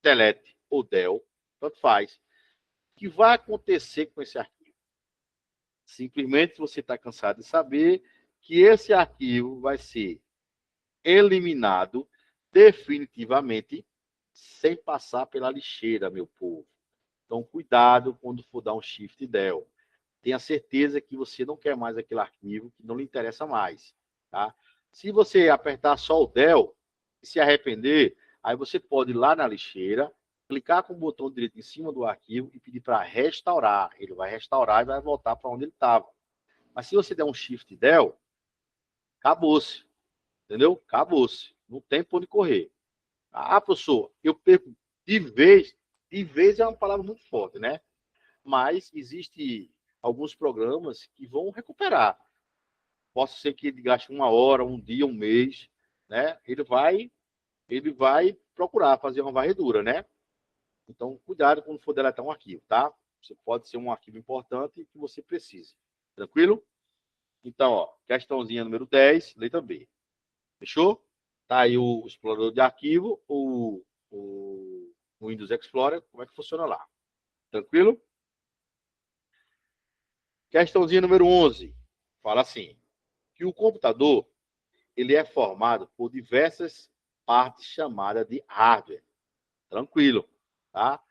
A: Delete ou Del, tanto faz, que vai acontecer com esse arquivo? Simplesmente você está cansado de saber que esse arquivo vai ser eliminado definitivamente sem passar pela lixeira, meu povo. Então, cuidado quando for dar um Shift Del. Tenha certeza que você não quer mais aquele arquivo, que não lhe interessa mais. Tá? Se você apertar só o Del e se arrepender, aí você pode ir lá na lixeira, clicar com o botão direito em cima do arquivo e pedir para restaurar. Ele vai restaurar e vai voltar para onde ele estava. Mas se você der um Shift Del, acabou-se. Entendeu? Acabou-se. Não tem por onde correr. Ah, professor, eu perco de vez é uma palavra muito forte, né? Mas existe alguns programas que vão recuperar. Posso ser que ele gaste uma hora, um dia, um mês, né? Ele vai procurar fazer uma varredura, né? Então, cuidado quando for deletar um arquivo, tá? Você pode ser um arquivo importante que você precise. Tranquilo? Então, ó, questãozinha número 10, letra B. Fechou? Tá aí o explorador de arquivo, o Windows Explorer, como é que funciona lá. Tranquilo? Questãozinha número 11. Fala assim, que o computador ele é formado por diversas partes chamadas de hardware. Tranquilo, tá?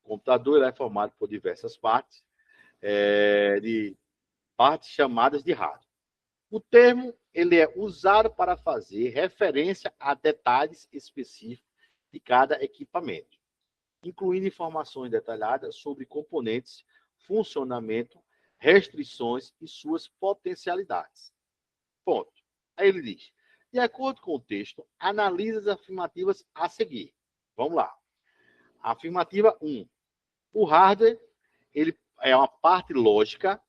A: O computador ele é formado por diversas partes, de partes chamadas de hardware. O termo ele é usado para fazer referência a detalhes específicos de cada equipamento, incluindo informações detalhadas sobre componentes, funcionamento, restrições e suas potencialidades. Ponto. Aí ele diz, de acordo com o texto, analise as afirmativas a seguir. Vamos lá. Afirmativa 1. O hardware ele é uma parte lógica.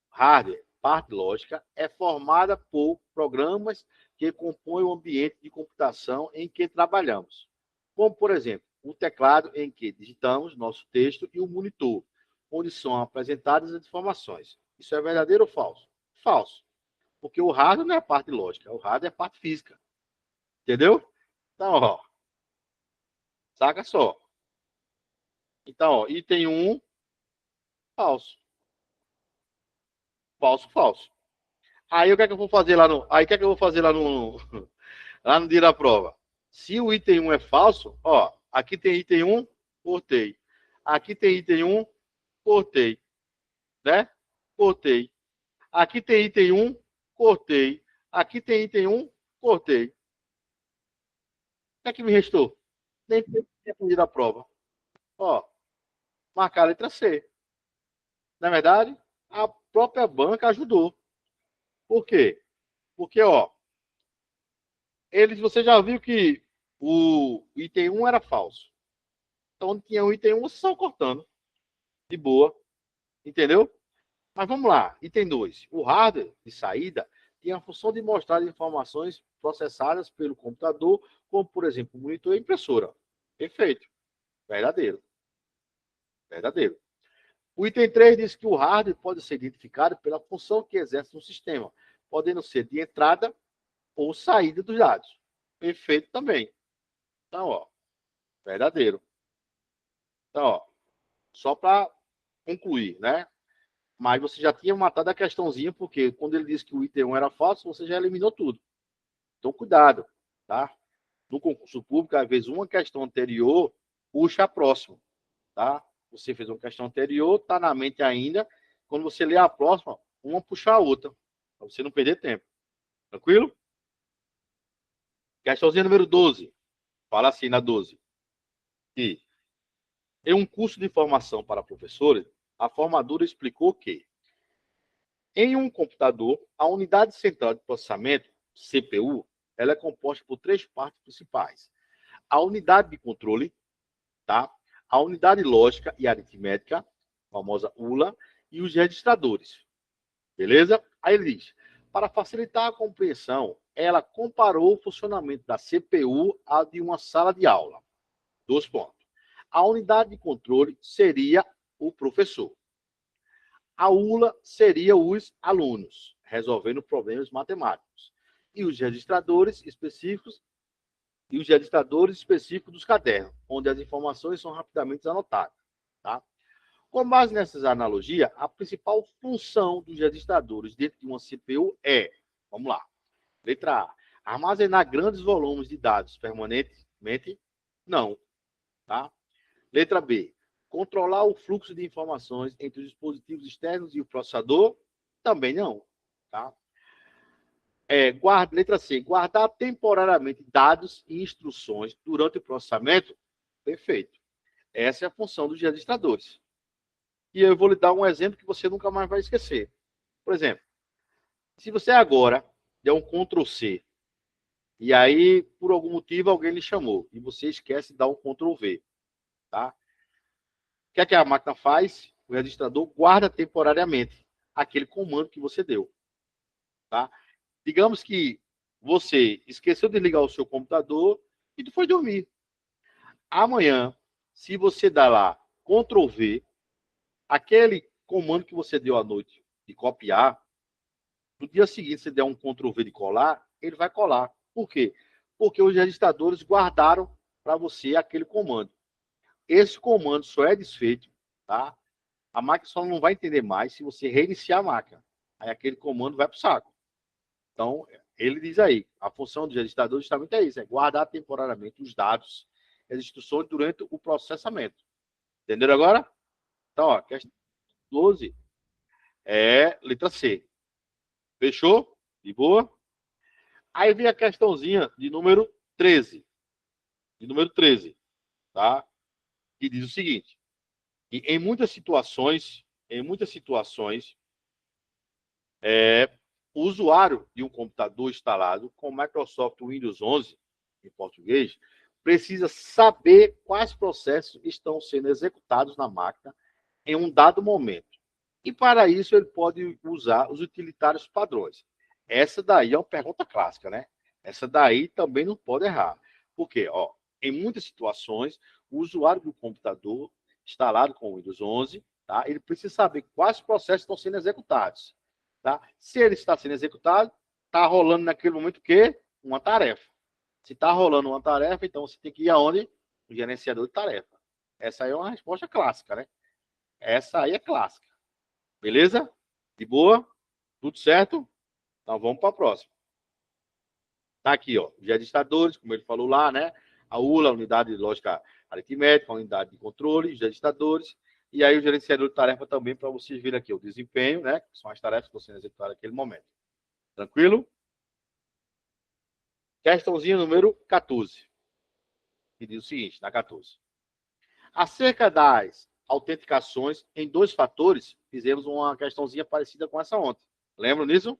A: Hardware, parte lógica, é formada por programas que compõem o ambiente de computação em que trabalhamos. Como, por exemplo, o teclado em que digitamos nosso texto e o monitor, onde são apresentadas as informações. Isso é verdadeiro ou falso? Falso. Porque o hardware não é a parte lógica, o hardware é a parte física. Entendeu? Então, ó, saca só. Então, ó, item 1, falso. Falso, falso. Aí o que é que eu vou fazer lá no. Aí o que é que eu vou fazer lá no. Lá no dia da prova? Se o item 1 é falso, ó, aqui tem item 1, cortei. Aqui tem item 1, cortei. Né? Cortei. Aqui tem item 1, cortei. Aqui tem item 1, cortei. O que é que me restou? Nem tempo de da prova. Ó, marcar a letra C. Na verdade, a própria banca ajudou. Por quê? Porque, ó, você já viu que o item 1 era falso. Então, onde tinha o item 1, você só cortando. De boa. Entendeu? Mas vamos lá. Item 2. O hardware de saída tem a função de mostrar as informações processadas pelo computador, como, por exemplo, monitor e impressora. Perfeito. Verdadeiro. Verdadeiro. O item 3 diz que o hardware pode ser identificado pela função que exerce no sistema, podendo ser de entrada ou saída dos dados. Perfeito também. Então, ó, verdadeiro. Então, ó, só para concluir, né? Mas você já tinha matado a questãozinha, porque quando ele disse que o item 1 era falso, você já eliminou tudo. Então, cuidado, tá? No concurso público, às vezes, uma questão anterior puxa a próxima, tá? Você fez uma questão anterior, tá na mente ainda. Quando você lê a próxima, uma puxa a outra, para você não perder tempo. Tranquilo? Questãozinha número 12. Fala assim na 12. Que em um curso de formação para professores, a formadora explicou que em um computador, a unidade central de processamento, CPU, ela é composta por três partes principais. A unidade de controle, tá? A unidade lógica e aritmética, a famosa ULA, e os registradores. Beleza? Aí ele diz, para facilitar a compreensão, ela comparou o funcionamento da CPU a de uma sala de aula. 2 pontos. A unidade de controle seria o professor. A ULA seria os alunos, resolvendo problemas matemáticos. E os registradores específicos dos cadernos, onde as informações são rapidamente anotadas. Tá? Com base nessas analogias, a principal função dos registradores dentro de uma CPU é, vamos lá, letra A, armazenar grandes volumes de dados permanentemente? Não, tá? Letra B, controlar o fluxo de informações entre os dispositivos externos e o processador? Também não, tá? Letra C, guardar temporariamente dados e instruções durante o processamento? Perfeito. Essa é a função dos registradores. E eu vou lhe dar um exemplo que você nunca mais vai esquecer. Por exemplo, se você agora der um Ctrl C, e aí, por algum motivo, alguém lhe chamou, e você esquece de dar um Ctrl V, tá? O que é que a máquina faz? O registrador guarda temporariamente aquele comando que você deu, tá? Digamos que você esqueceu de ligar o seu computador e tu foi dormir. Amanhã, se você dá lá Ctrl V, aquele comando que você deu à noite de copiar, no dia seguinte você der um Ctrl V de colar, ele vai colar. Por quê? Porque os registradores guardaram para você aquele comando. Esse comando só é desfeito, tá? A máquina só não vai entender mais se você reiniciar a máquina. Aí aquele comando vai para o saco. Então, ele diz aí, a função do registrador justamente é isso, é guardar temporariamente os dados e as instruções durante o processamento. Entenderam agora? Então, ó, questão 12 é letra C. Fechou? De boa? Aí vem a questãozinha de número 13. De número 13, tá? Que diz o seguinte, que em muitas situações, o usuário de um computador instalado com Microsoft Windows 11, em português, precisa saber quais processos estão sendo executados na máquina em um dado momento. E para isso ele pode usar os utilitários padrões. Essa daí é uma pergunta clássica, né? Essa daí também não pode errar. Por quê? Ó, em muitas situações, o usuário do computador instalado com o Windows 11, tá? Ele precisa saber quais processos estão sendo executados. Tá? Se ele está sendo executado, está rolando naquele momento o quê? Uma tarefa. Se está rolando uma tarefa, então você tem que ir aonde? O gerenciador de tarefa. Essa aí é uma resposta clássica, né? Essa aí é clássica. Beleza? De boa? Tudo certo? Então vamos para a próxima. Tá aqui, ó. Os registradores, como ele falou lá, né? A ULA, a unidade de lógica aritmética, a unidade de controle, os registradores. E aí o gerenciador de tarefa também, para vocês verem aqui o desempenho, né? Que são as tarefas que estão sendo executadas naquele momento. Tranquilo? Questãozinha número 14. Que diz o seguinte, na 14. Acerca das autenticações em dois fatores, fizemos uma questãozinha parecida com essa ontem. Lembram disso?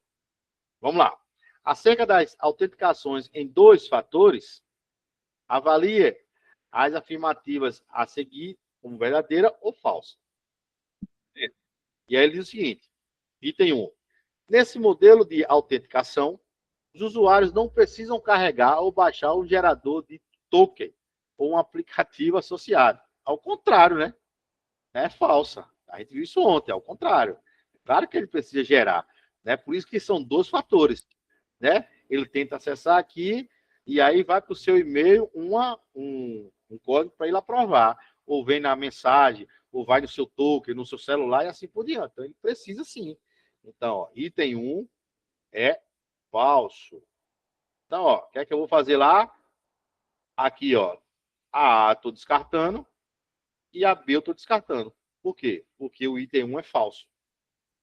A: Vamos lá. Acerca das autenticações em dois fatores, avalie as afirmativas a seguir como verdadeira ou falsa. E aí ele diz o seguinte, item 1. Nesse modelo de autenticação, os usuários não precisam carregar ou baixar o gerador de token ou um aplicativo associado. Ao contrário, né? É falsa. A gente viu isso ontem, ao contrário. Claro que ele precisa gerar, né? Por isso que são dois fatores, né? Ele tenta acessar aqui e aí vai para o seu e-mail um código para ele aprovar. Ou vem na mensagem, ou vai no seu token, no seu celular e assim por diante. Então, ele precisa sim. Então, ó, item 1 é falso. Então, ó, o que é que eu vou fazer lá? Aqui, ó, a A estou descartando e a B eu estou descartando. Por quê? Porque o item 1 é falso.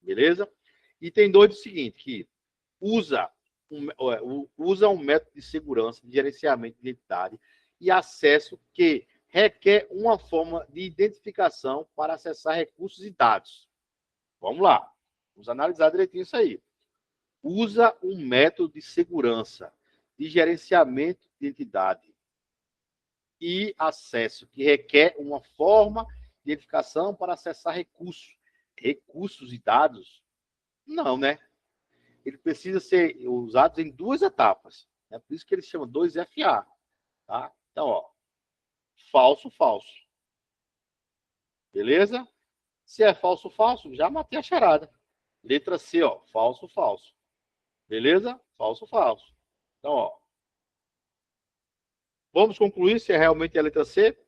A: Beleza? Item 2 é o seguinte, que usa um método de segurança, de gerenciamento de identidade e acesso que requer uma forma de identificação para acessar recursos e dados. Vamos lá. Vamos analisar direitinho isso aí. Usa um método de segurança, de gerenciamento de identidade e acesso que requer uma forma de identificação para acessar recursos. Recursos e dados? Não, né? Ele precisa ser usado em duas etapas. É por isso que ele chama 2FA. Tá? Então, ó, falso, falso. Beleza? Se é falso, falso, já matei a charada. Letra C, ó, falso, falso. Beleza? Falso, falso. Então, ó, vamos concluir se é realmente a letra C.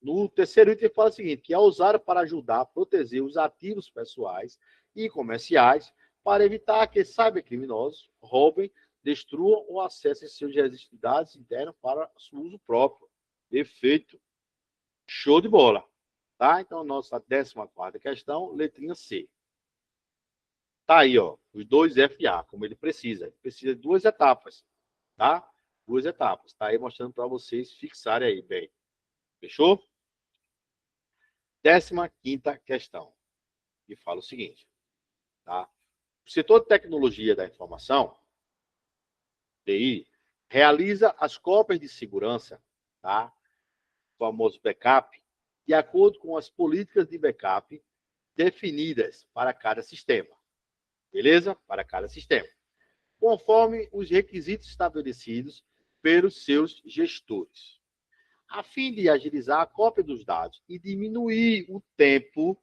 A: No terceiro item fala o seguinte, que é usado para ajudar a proteger os ativos pessoais e comerciais para evitar que cybercriminosos roubem, destruam ou acessem seus registros de dados internos para seu uso próprio. Perfeito. Show de bola. Tá? Então, nossa 14ª questão, letrinha C. Tá aí, ó, os dois FA, como ele precisa. Ele precisa de 2 etapas, tá? 2 etapas. Tá aí mostrando para vocês fixarem aí, bem. Fechou? 15ª questão, que fala o seguinte, tá? O setor de tecnologia da informação, TI, realiza as cópias de segurança, tá? O famoso backup, de acordo com as políticas de backup definidas para cada sistema. Beleza? Para cada sistema. Conforme os requisitos estabelecidos pelos seus gestores. A fim de agilizar a cópia dos dados e diminuir o tempo,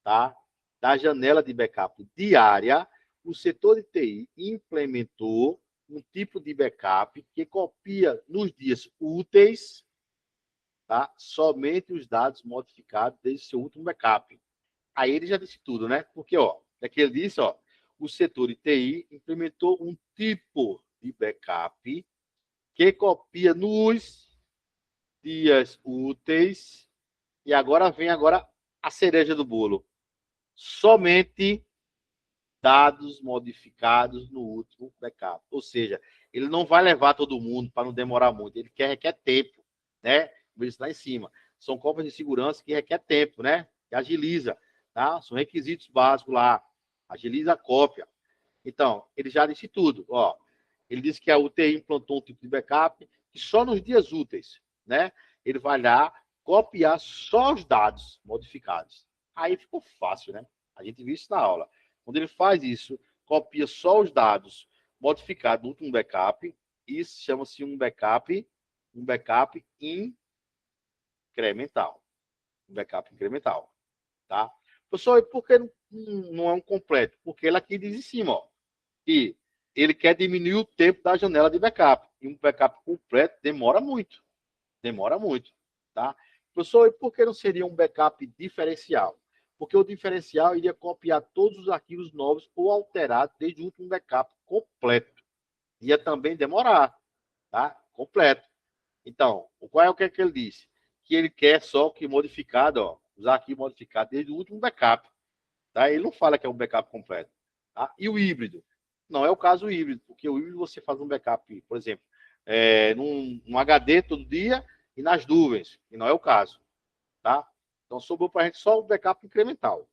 A: tá, da janela de backup diária, o setor de TI implementou um tipo de backup que copia nos dias úteis, tá, somente os dados modificados desde seu último backup. Aí ele já disse tudo, né? Porque, ó, é que ele disse, ó, o setor de TI implementou um tipo de backup que copia nos dias úteis e agora vem a cereja do bolo. Somente dados modificados no último backup. Ou seja, ele não vai levar todo mundo para não demorar muito. Ele requer tempo, né? Como ele está lá em cima. São cópias de segurança que requer tempo, né? Que agiliza, tá? São requisitos básicos lá. Agiliza a cópia. Então, ele já disse tudo. Ó, ele disse que a UTI implantou um tipo de backup que só nos dias úteis, né? Ele vai lá copiar só os dados modificados. Aí ficou fácil, né? A gente viu isso na aula. Quando ele faz isso, copia só os dados modificados do último backup, isso chama-se um backup incremental. Um backup incremental, tá? Pessoal, e por que não é um completo? Porque ele aqui diz em cima, ó, que ele quer diminuir o tempo da janela de backup. E um backup completo demora muito. Demora muito, tá? Professor, e por que não seria um backup diferencial? Porque o diferencial iria copiar todos os arquivos novos ou alterados desde o último backup completo. Ia também demorar, tá? Completo. Então, qual é o que ele disse? Que ele quer só que modificado, ó, os arquivos modificados desde o último backup. Tá? Ele não fala que é um backup completo. Tá? E o híbrido? Não é o caso híbrido, porque o híbrido você faz um backup, por exemplo, num HD todo dia e nas nuvens, e não é o caso. Tá? Então, sobrou para a gente só o backup incremental.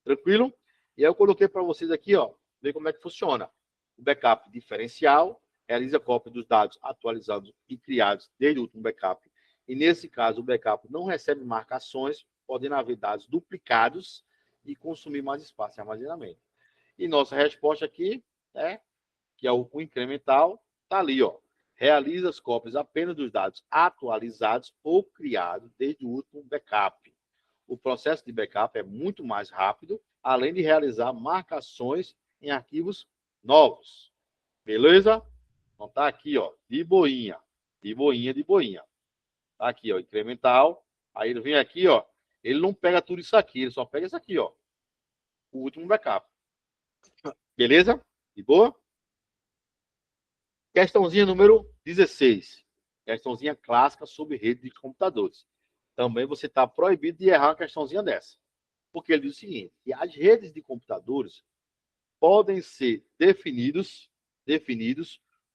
A: Tranquilo? E aí eu coloquei para vocês aqui, ó, ver como é que funciona. O backup diferencial realiza cópia dos dados atualizados e criados desde o último backup. E nesse caso, o backup não recebe marcações, podendo haver dados duplicados e consumir mais espaço em armazenamento. E nossa resposta aqui é que é o incremental, está ali, ó. Realiza as cópias apenas dos dados atualizados ou criados desde o último backup. O processo de backup é muito mais rápido, além de realizar marcações em arquivos novos. Beleza? Então tá aqui, ó, de boinha. De boinha, de boinha. Tá aqui, ó, incremental. Aí ele vem aqui, ó. Ele não pega tudo isso aqui, ele só pega isso aqui, ó. O último backup. Beleza? De boa? Questãozinha número 16. Questãozinha clássica sobre rede de computadores. Também você está proibido de errar uma questãozinha dessa. Porque ele diz o seguinte, que as redes de computadores podem ser definidos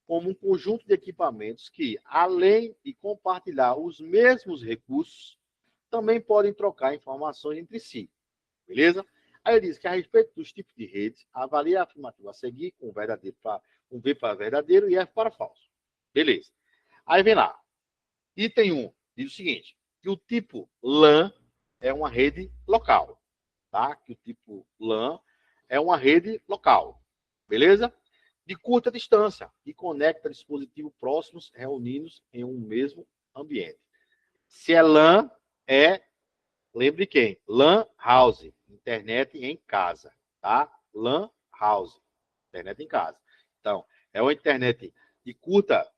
A: como um conjunto de equipamentos que, além de compartilhar os mesmos recursos, também podem trocar informações entre si. Beleza? Aí ele diz que a respeito dos tipos de redes, avalie a afirmativa a seguir com verdadeiro para um V para verdadeiro e F para falso. Beleza. Aí vem lá. Item 1 diz o seguinte, que o tipo LAN é uma rede local. Tá? Que o tipo LAN é uma rede local. Beleza? De curta distância, que conecta dispositivos próximos reunidos em um mesmo ambiente. Se é LAN, lembre quem? LAN house, internet em casa, tá? LAN house, internet em casa. Então, é uma internet de curta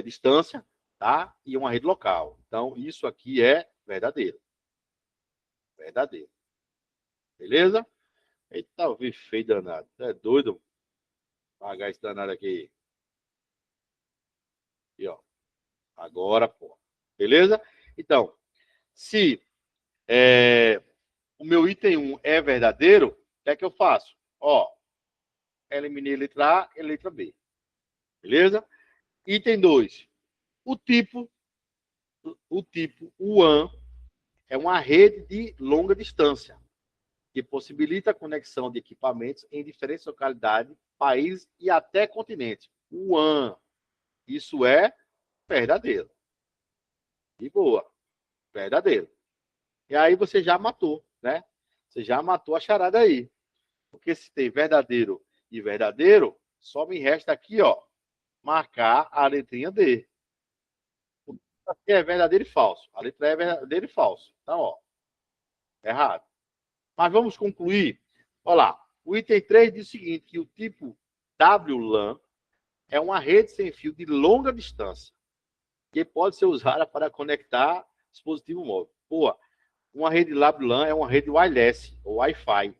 A: distância, tá? E uma rede local. Então, isso aqui é verdadeiro. Verdadeiro. Beleza? Eita, eu vi feio danado. Você é doido? Vou pagar esse danado aqui. E, ó. Agora, pô. Beleza? Então, se o meu item 1 é verdadeiro, o que é que eu faço? Ó, eliminei a letra A e a letra B. Beleza? Item 2. O tipo WAN é uma rede de longa distância que possibilita a conexão de equipamentos em diferentes localidades, países e até continentes. WAN. Isso é verdadeiro. De boa. Verdadeiro. E aí você já matou, né? Você já matou a charada aí. Porque se tem verdadeiro e verdadeiro, só me resta aqui, ó, marcar a letrinha D. Aqui é verdadeiro e falso. A letra E é verdadeiro e falso. Então, ó, errado. Mas vamos concluir. Olha lá. O item 3 diz o seguinte, que o tipo WLAN é uma rede sem fio de longa distância que pode ser usada para conectar dispositivo móvel. Pô, uma rede WLAN é uma rede wireless, ou Wi-Fi.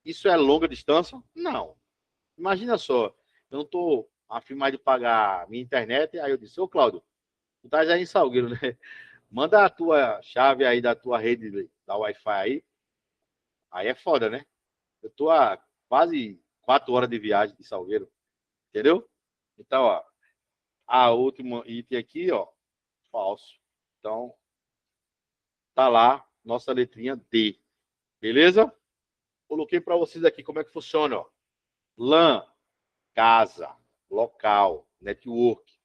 A: Isso é longa distância? Não. Imagina só, eu não estou afim mais de pagar minha internet, aí eu disse, ô Cláudio, tu estás aí em Salgueiro, né? Manda a tua chave aí da tua rede da Wi-Fi aí. Aí é foda, né? Eu tô a quase 4 horas de viagem de Salgueiro, entendeu? Então, ó, a última item aqui, ó, falso. Então, tá lá nossa letrinha D. Beleza? Coloquei para vocês aqui como é que funciona, ó. LAN, casa, local, network.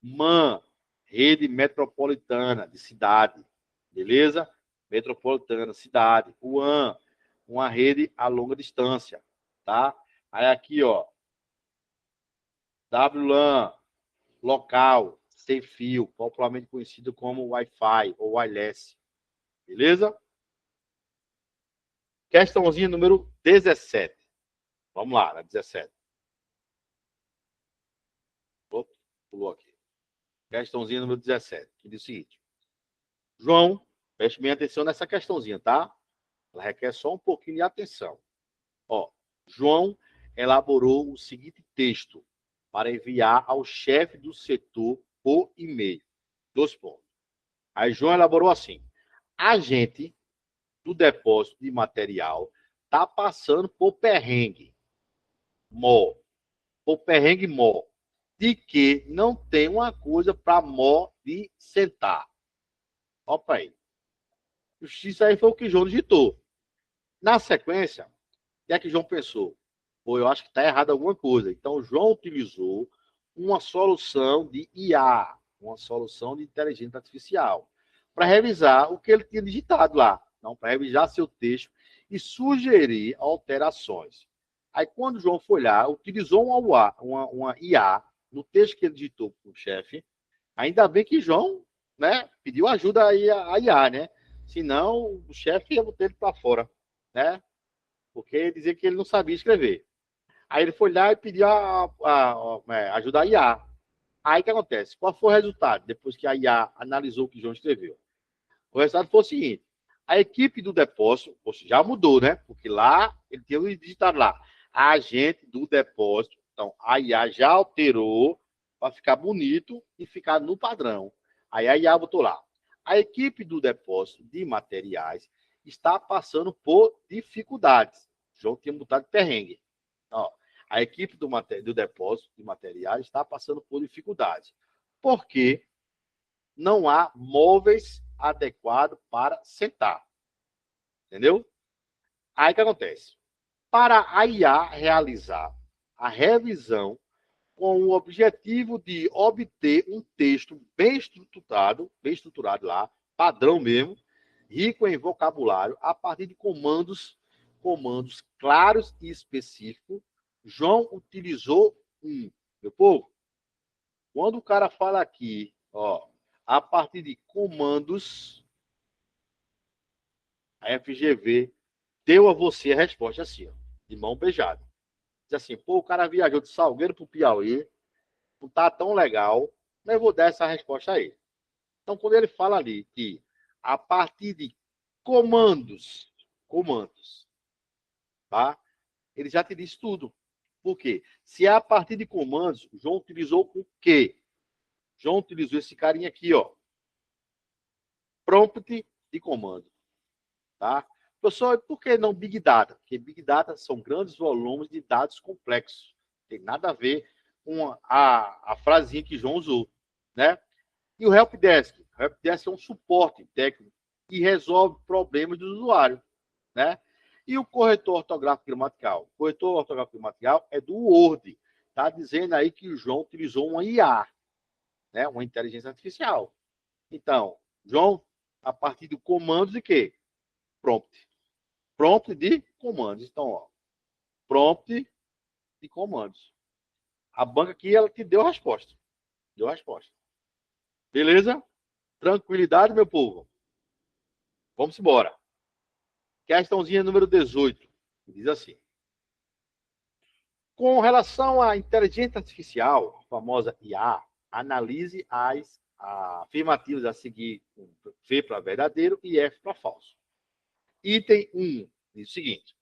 A: MAN, rede metropolitana de cidade. Beleza? Metropolitana, cidade. WAN, uma rede a longa distância, tá? Aí aqui, ó, WLAN, local, sem fio, popularmente conhecido como Wi-Fi ou wireless. Beleza? Questãozinha número 17. Vamos lá, na 17. Opa, pulou aqui. Questãozinha número 17, que diz o seguinte. João, preste bem atenção nessa questãozinha, tá? Ela requer só um pouquinho de atenção. Ó, João elaborou o seguinte texto para enviar ao chefe do setor por e-mail. 2 pontos. Aí João elaborou assim. A gente do depósito de material está passando por perrengue, mó, por perrengue mó, de que não tem uma coisa para mó de sentar. Opa aí. Isso aí foi o que João digitou. Na sequência, o que é que João pensou? Pô, eu acho que está errado alguma coisa. Então, João utilizou uma solução de IA, uma solução de inteligência artificial, para revisar o que ele tinha digitado lá. Então, para revisar seu texto e sugerir alterações. Aí, quando João foi lá, utilizou uma IA no texto que ele digitou para o chefe. Ainda bem que João, né, pediu ajuda aí a IA, né? Senão, o chefe ia botar ele para fora, né? Porque dizia que ele não sabia escrever. Aí ele foi lá e pediu ajuda a IA. Aí o que acontece? Qual foi o resultado depois que a IA analisou o que João escreveu? O resultado foi o seguinte: a equipe do depósito já mudou, né? Porque lá ele tinha digitado lá, a agente do depósito. Então a IA já alterou para ficar bonito e ficar no padrão. Aí a IA botou lá. A equipe do depósito de materiais está passando por dificuldades. João tinha botado perrengue. Ó, a equipe do depósito de materiais está passando por dificuldades. Porque não há móveis adequados para sentar. Entendeu? Aí o que acontece? Para a IA realizar a revisão com o objetivo de obter um texto bem estruturado lá, padrão mesmo, rico em vocabulário, a partir de comandos claros e específicos, João utilizou meu povo, quando o cara fala aqui, ó, a partir de comandos, a FGV deu a você a resposta assim, ó, de mão beijada. Diz assim, pô, o cara viajou de Salgueiro para o Piauí, não tá tão legal, mas eu vou dar essa resposta a ele. Então, quando ele fala ali que a partir de comandos, tá? Ele já te disse tudo. Por quê? Se é a partir de comandos, João utilizou o quê? João utilizou esse carinha aqui, ó. Prompt de comando, tá? Pessoal, por que não Big Data? Porque Big Data são grandes volumes de dados complexos. Tem nada a ver com a frasinha que João usou, né? E o Helpdesk? O Helpdesk é um suporte técnico que resolve problemas do usuário, né? E o corretor ortográfico gramatical? O corretor ortográfico gramatical é do Word. Está dizendo aí que o João utilizou uma IA, né? Uma inteligência artificial. Então, João, a partir do comando de quê? Prompt. Prompt de comandos. Então, ó, prompt de comandos. A banca aqui, ela te deu a resposta. Deu a resposta. Beleza? Tranquilidade, meu povo. Vamos embora. Questãozinha número 18. Diz assim. Com relação à inteligência artificial, a famosa IA, analise as afirmativas a seguir, V para verdadeiro e F para falso. Item 1 diz o seguinte: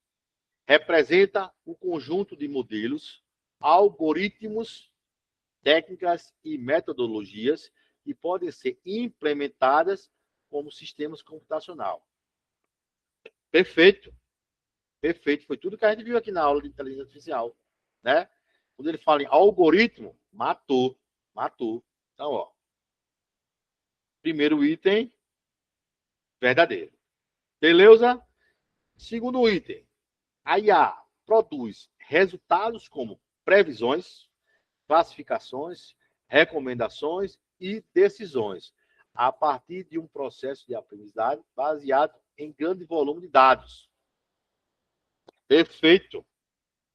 A: representa o conjunto de modelos, algoritmos, técnicas e metodologias que podem ser implementadas como sistemas computacional. Perfeito. Perfeito. Foi tudo que a gente viu aqui na aula de inteligência artificial, né? Quando ele fala em algoritmo, matou. Então, ó. Primeiro item, verdadeiro. Beleza? Segundo item, a IA produz resultados como previsões, classificações, recomendações e decisões a partir de um processo de aprendizagem baseado em grande volume de dados. Perfeito.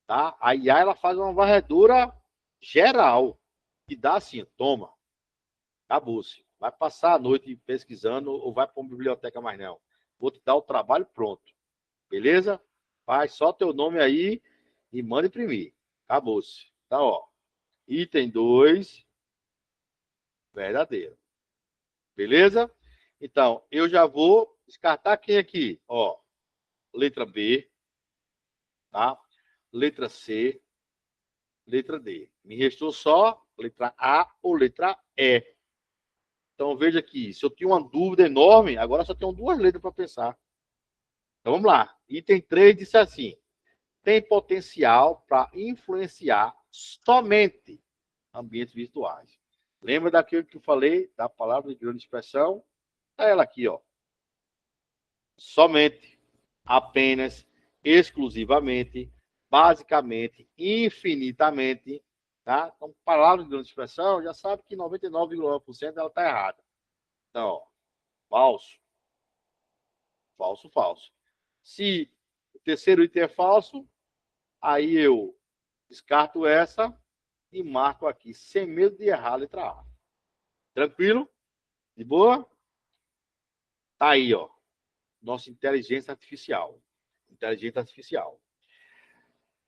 A: Tá? A IA ela faz uma varredura geral e dá assim, toma, acabou-se. Vai passar a noite pesquisando ou vai para uma biblioteca mais não. Vou te dar o trabalho pronto. Beleza? Faz só teu nome aí e manda imprimir. Acabou-se. Então, ó. Item 2, verdadeiro. Beleza? Então, eu já vou descartar quem aqui? Ó, letra B, tá? Letra C, letra D. Me restou só letra A ou letra E. Então, veja aqui, se eu tinha uma dúvida enorme, agora só tenho duas letras para pensar. Então, vamos lá. Item 3 disse assim: tem potencial para influenciar somente ambientes virtuais. Lembra daquilo que eu falei, da palavra de grande expressão? É ela aqui, ó. Somente, apenas, exclusivamente, basicamente, infinitamente, tá? Então, palavra de grande expressão, já sabe que 99,9% ela está errada. Então, ó, falso, falso, falso. Se o terceiro item é falso, aí eu descarto essa e marco aqui, sem medo de errar a letra A. Tranquilo? De boa? Tá aí, ó. Nossa inteligência artificial. Inteligência artificial.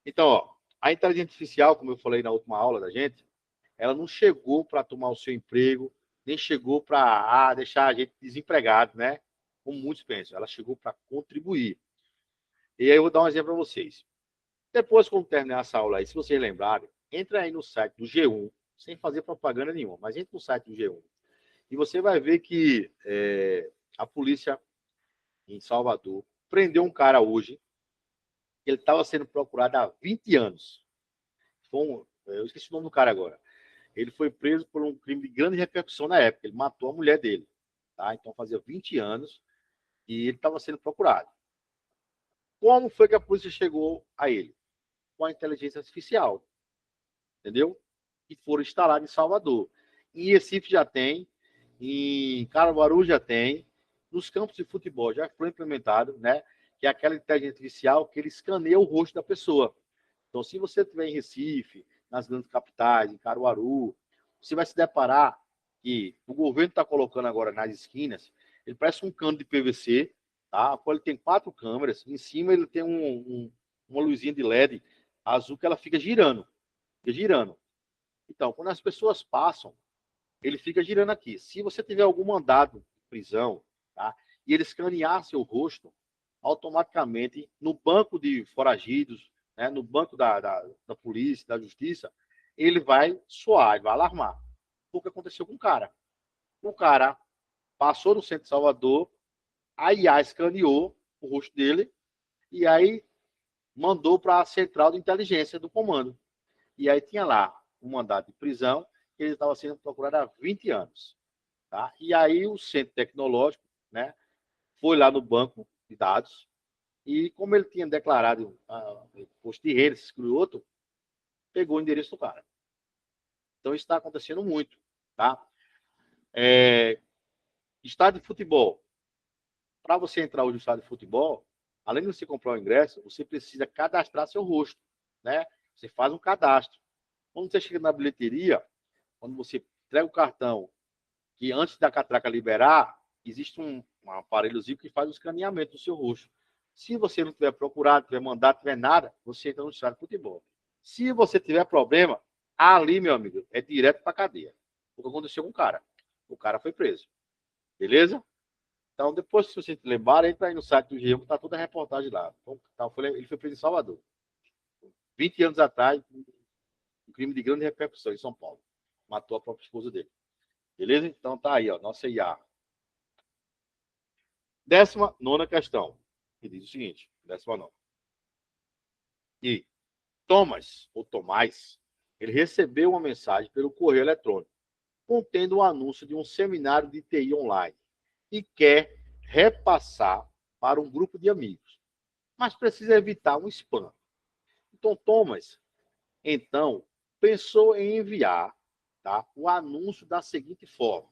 A: Então, ó, a inteligência artificial, como eu falei na última aula da gente, ela não chegou para tomar o seu emprego, nem chegou para deixar a gente desempregado, né? Como muitos pensam. Ela chegou para contribuir. E aí eu vou dar um exemplo para vocês. Depois, quando terminar essa aula aí, se vocês lembrarem, entra aí no site do G1, sem fazer propaganda nenhuma, mas entra no site do G1. E você vai ver que a polícia em Salvador prendeu um cara hoje. Ele estava sendo procurado há 20 anos. Eu esqueci o nome do cara agora. Ele foi preso por um crime de grande repercussão na época. Ele matou a mulher dele. Tá? Então fazia 20 anos e ele estava sendo procurado. Como foi que a polícia chegou a ele? Com a inteligência artificial. Entendeu? E foram instalados em Salvador. Em Recife já tem, em Caruaru já tem, nos campos de futebol já foi implementado, né? Que é aquela inteligência artificial que ele escaneia o rosto da pessoa. Então, se você estiver em Recife, nas grandes capitais, em Caruaru, você vai se deparar que o governo está colocando agora nas esquinas, ele parece um cano de PVC, tá? Ele tem 4 câmeras, em cima ele tem uma luzinha de LED azul que ela fica girando. Fica girando. Então, quando as pessoas passam, ele fica girando aqui. Se você tiver algum mandado de prisão, tá? e ele escanear seu rosto, automaticamente, no banco de foragidos, né, no banco da polícia, da justiça, ele vai soar, ele vai alarmar. O que aconteceu com o cara? O cara passou no centro de Salvador, a IA escaneou o rosto dele e aí mandou para a central de inteligência do comando. E aí tinha lá um mandado de prisão, que ele estava sendo procurado há 20 anos. Tá? E aí o centro tecnológico, né, foi lá no banco de dados e como ele tinha declarado imposto de renda, esse outro, pegou o endereço do cara. Então isso está acontecendo muito. Tá? Estádio de futebol. Para você entrar hoje no estádio de futebol, além de você comprar o ingresso, você precisa cadastrar seu rosto. Né? Você faz um cadastro. Quando você chega na bilheteria, quando você entrega o cartão, que antes da catraca liberar, existe um aparelhozinho que faz o escaneamento do seu rosto. Se você não tiver procurado, tiver mandado, tiver nada, você entra no estádio de futebol. Se você tiver problema, ali, meu amigo, é direto para a cadeia. O que aconteceu com o cara? O cara foi preso. Beleza? Então, depois, se você lembrar, entra aí no site do G1, tá toda a reportagem lá. Então, ele foi preso em Salvador. 20 anos atrás, um crime de grande repercussão em São Paulo. Matou a própria esposa dele. Beleza? Então, tá aí, ó, nossa IA. 19ª questão, que diz o seguinte, 19ª. E Thomas, ou Tomás, ele recebeu uma mensagem pelo correio eletrônico, contendo o anúncio de um seminário de TI online, e quer repassar para um grupo de amigos, mas precisa evitar um spam. Então, Thomas, pensou em enviar, tá, o anúncio da seguinte forma,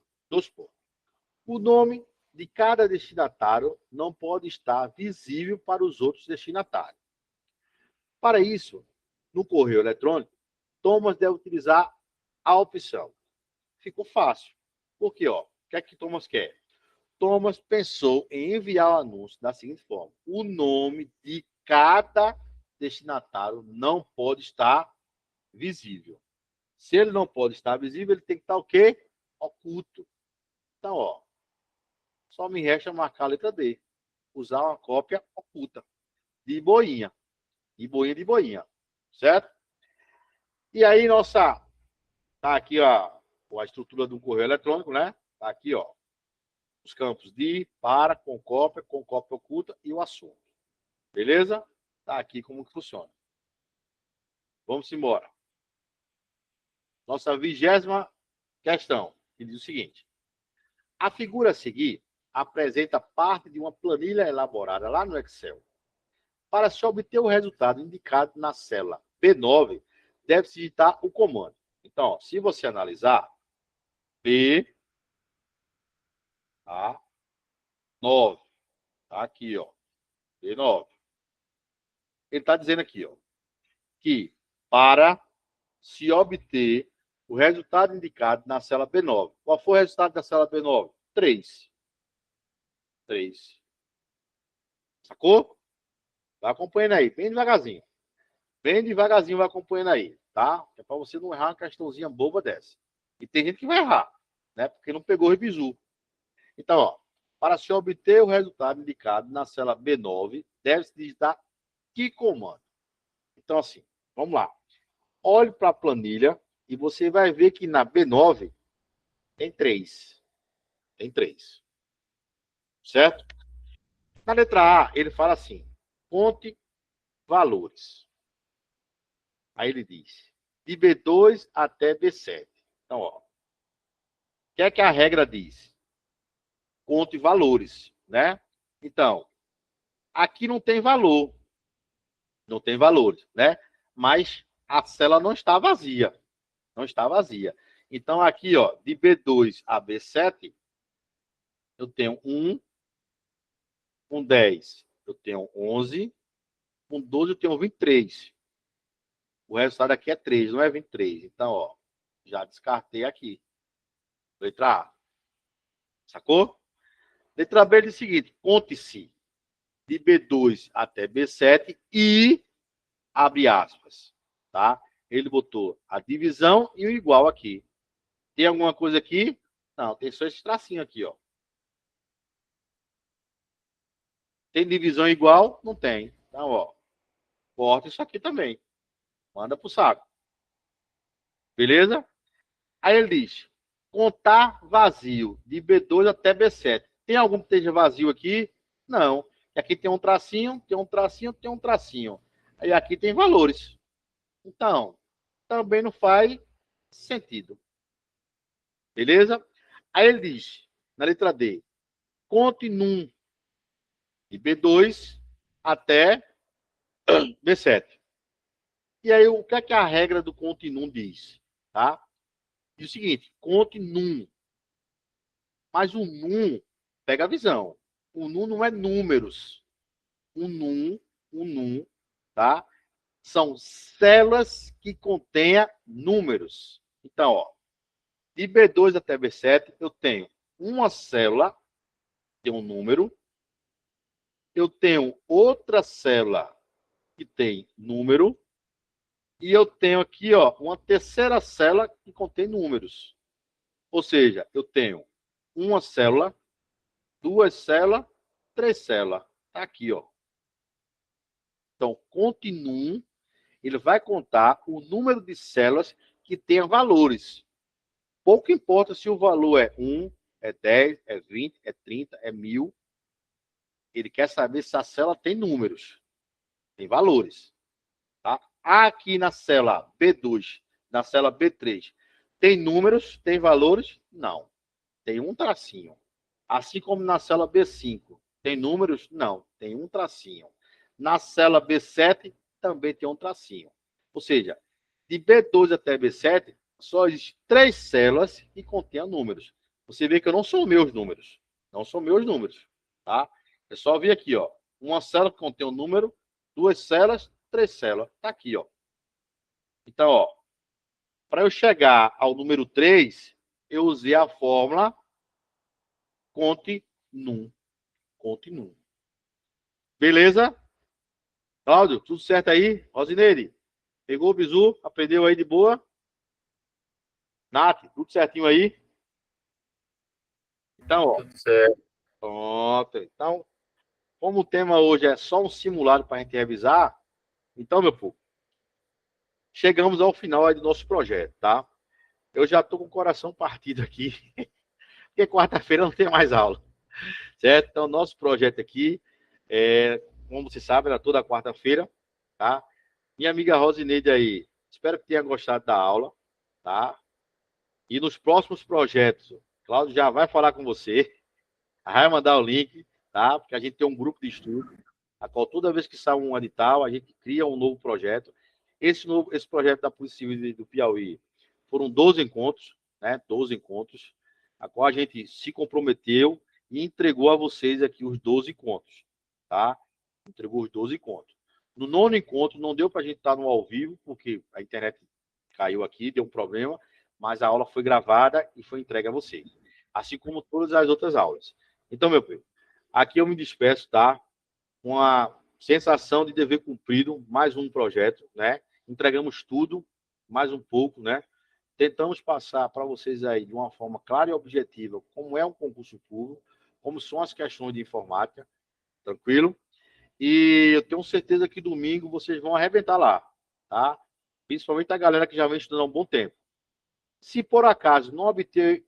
A: o nome de cada destinatário não pode estar visível para os outros destinatários. Para isso, no correio eletrônico, Thomas deve utilizar a opção. Ficou fácil. Por quê? O que é que Thomas quer? Thomas pensou em enviar o anúncio da seguinte forma: o nome de cada destinatário não pode estar visível. Se ele não pode estar visível, ele tem que estar o quê? Oculto. Então, só me resta marcar a letra D. Usar uma cópia oculta. De boinha. De boinha. Certo? E aí, tá aqui a estrutura do correio eletrônico, né? Tá aqui, ó. Os campos de, para, com cópia oculta e o assunto. Beleza? Tá aqui como que funciona. Vamos embora. Nossa 20ª questão, que diz o seguinte. A figura a seguir apresenta parte de uma planilha elaborada lá no Excel. Para se obter o resultado indicado na célula B9, deve-se digitar o comando. Então, ó, se você analisar, B9, tá aqui, ó, B9. Ele está dizendo aqui, ó, que para se obter o resultado indicado na célula B9. Qual foi o resultado da célula B9? 3. Sacou? Vai acompanhando aí, bem devagarzinho. Bem devagarzinho vai acompanhando aí, tá? É para você não errar uma questãozinha boba dessa. E tem gente que vai errar, né? Porque não pegou o bizu. Então, ó, para se obter o resultado indicado na célula B9, deve-se digitar que comando. Então, assim, vamos lá. Olhe para a planilha e você vai ver que na B9 tem 3. Tem 3. Certo? Na letra A, ele fala assim: conte valores. Aí ele diz: de B2 até B7. Então, ó, o que é que a regra diz? Conte valores, né? Então, aqui não tem valor. Não tem valores, né? Mas a célula não está vazia. Não está vazia. Então, aqui, ó, de B2 a B7, eu tenho 1, com 10, eu tenho 11, com 12, eu tenho 23. O resultado aqui é 3, não é 23. Então, ó, já descartei aqui. Letra A. Sacou? Letra B diz o seguinte: conte-se de B2 até B7 e abre aspas, tá? Ele botou a divisão e o igual aqui. Tem alguma coisa aqui? Não, tem só esse tracinho aqui, ó. Tem divisão igual? Não tem. Então, ó, corta isso aqui também. Manda pro saco. Beleza? Aí ele diz, contar vazio de B2 até B7. Tem algum que esteja vazio aqui? Não. E aqui tem um tracinho, tem um tracinho, tem um tracinho. Aí aqui tem valores. Então, também não faz sentido. Beleza? Aí ele diz, na letra D, conte num de B2 até B7. E aí, o que é que a regra do conte num diz? Tá? Diz o seguinte, conte num. Mas o num, pega a visão. O num não é números. O num, tá? São células que contenham números. Então, ó, de B2 até B7, eu tenho uma célula, tem um número. Eu tenho outra célula que tem número. E eu tenho aqui, ó, uma terceira célula que contém números. Ou seja, eu tenho uma célula, duas células, três células. Tá aqui, ó. Então, conte num, ele vai contar o número de células que tenham valores. Pouco importa se o valor é 1, é 10, é 20, é 30, é 1000. Ele quer saber se a célula tem números, tem valores. Tá? Aqui na célula B2, na célula B3, tem números, tem valores? Não. Tem um tracinho. Assim como na célula B5, tem números? Não. Tem um tracinho. Na célula B7, também tem um tracinho. Ou seja, de B12 até B7, só existem três células que contêm números. Você vê que eu não sou meus números. Não são meus números. Tá? É só vir aqui, ó. Uma célula que contém um número, duas células, três células. Tá aqui, ó. Então, ó, para eu chegar ao número 3, eu usei a fórmula conte num. Conte num. Beleza? Cláudio, tudo certo aí? Rosineide, pegou o bizu? Aprendeu aí de boa? Nath, tudo certinho aí? Então, ó.
B: Tudo certo.
A: Pronto. Então, como o tema hoje é só um simulado para a gente revisar, então, meu povo, chegamos ao final aí do nosso projeto, tá? Eu já estou com o coração partido aqui, porque quarta-feira não tem mais aula, certo? Então, nosso projeto aqui, como você sabe, era toda quarta-feira, tá? Minha amiga Rosineide aí, espero que tenha gostado da aula, tá? E nos próximos projetos, Cláudio já vai falar com você, vai mandar o link, tá? Porque a gente tem um grupo de estudo, a qual toda vez que sai um edital, a gente cria um novo projeto. Esse projeto da Polícia Civil do Piauí foram 12 encontros, né? 12 encontros, a qual a gente se comprometeu e entregou a vocês aqui os 12 encontros, tá? Entregou os 12 encontros. No nono encontro, não deu para a gente estar no ao vivo, porque a internet caiu aqui, deu um problema, mas a aula foi gravada e foi entregue a vocês, assim como todas as outras aulas. Então, meu povo, aqui eu me despeço, tá? Uma sensação de dever cumprido, mais um projeto, né? Entregamos tudo, mais um pouco, né? Tentamos passar para vocês aí de uma forma clara e objetiva como é um concurso público, como são as questões de informática, tranquilo? E eu tenho certeza que domingo vocês vão arrebentar lá, tá? Principalmente a galera que já vem estudando há um bom tempo. Se por acaso não obter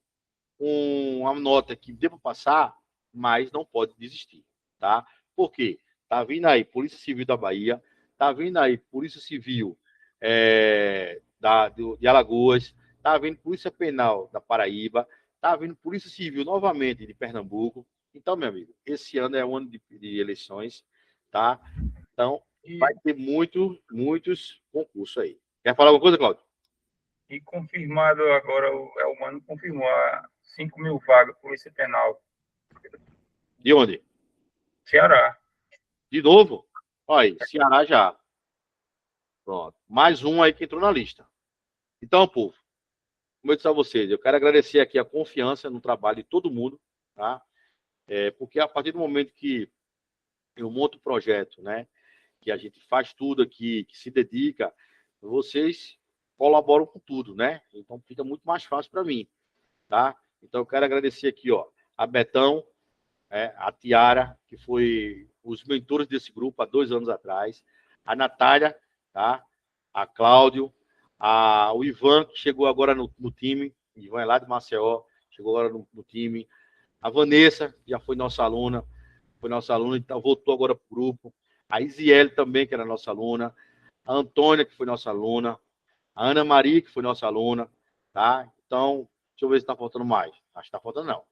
A: uma nota que deva passar, mas não pode desistir, tá? Por quê? Tá vindo aí Polícia Civil da Bahia, tá vindo aí Polícia Civil de Alagoas, tá vindo Polícia Penal da Paraíba, tá vindo Polícia Civil novamente de Pernambuco. Então, meu amigo, esse ano é um ano de eleições, tá? Então, vai ter muitos concursos aí. Quer falar alguma coisa, Cláudio?
B: E confirmado agora, o Elmano confirmou a 5.000 vagas Polícia Penal.
A: De onde?
B: Ceará.
A: De novo? Olha aí, Ceará já. Pronto. Mais um aí que entrou na lista. Então, povo, como eu disse a vocês, eu quero agradecer aqui a confiança no trabalho de todo mundo, tá? Porque a partir do momento que eu monto o projeto, né? Que a gente faz tudo aqui, que se dedica, vocês colaboram com tudo, né? Então fica muito mais fácil para mim, tá? Então eu quero agradecer aqui, ó, a Betão, a Tiara, que foi os mentores desse grupo há 2 anos atrás. A Natália, tá? A Cláudio, o Ivan, que chegou agora no time. Ivan é lá de Maceió, chegou agora no time. A Vanessa, que já foi nossa aluna, então voltou agora para o grupo. A Isiele também, que era nossa aluna. A Antônia, que foi nossa aluna. A Ana Maria, que foi nossa aluna, tá? Então, deixa eu ver se está faltando mais. Acho que está faltando, não.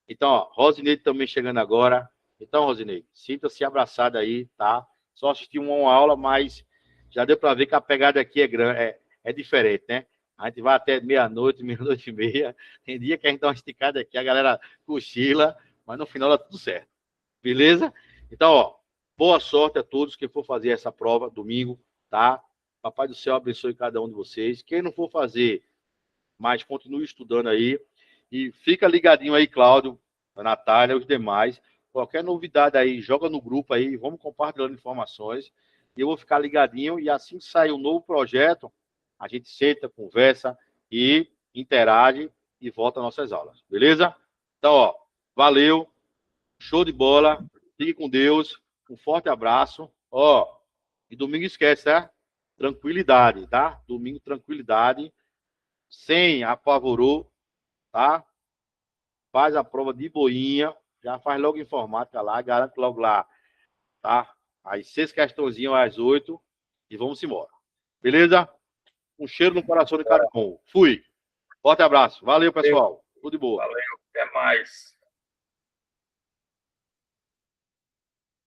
A: Então, ó, Rosineide também chegando agora. Então, Rosineide, sinta-se abraçada aí, tá? Só assisti uma aula, mas já deu para ver que a pegada aqui é grande, é diferente, né? A gente vai até meia-noite, meia-noite e meia. Tem dia que a gente dá uma esticada aqui, a galera cochila, mas no final dá tudo certo. Beleza? Então, ó, boa sorte a todos que for fazer essa prova domingo, tá? Papai do céu abençoe cada um de vocês. Quem não for fazer, mas continue estudando aí. E fica ligadinho aí, Cláudio, a Natália, os demais. Qualquer novidade aí, joga no grupo aí, vamos compartilhando informações. E eu vou ficar ligadinho. E assim que sair um novo projeto, a gente senta, conversa e interage e volta às nossas aulas. Beleza? Então, ó, valeu. Show de bola. Fique com Deus. Um forte abraço. Ó, e domingo esquece, tá? Tranquilidade, tá? Domingo, tranquilidade. Sem apavorou, tá? Faz a prova de boinha. Já faz logo informática lá. Garante logo lá, tá? As 6 questõezinhas às 8. E vamos embora. Beleza? Um cheiro no coração de cada um. Fui. Forte abraço. Valeu, pessoal. Tudo de boa.
B: Valeu. Até mais.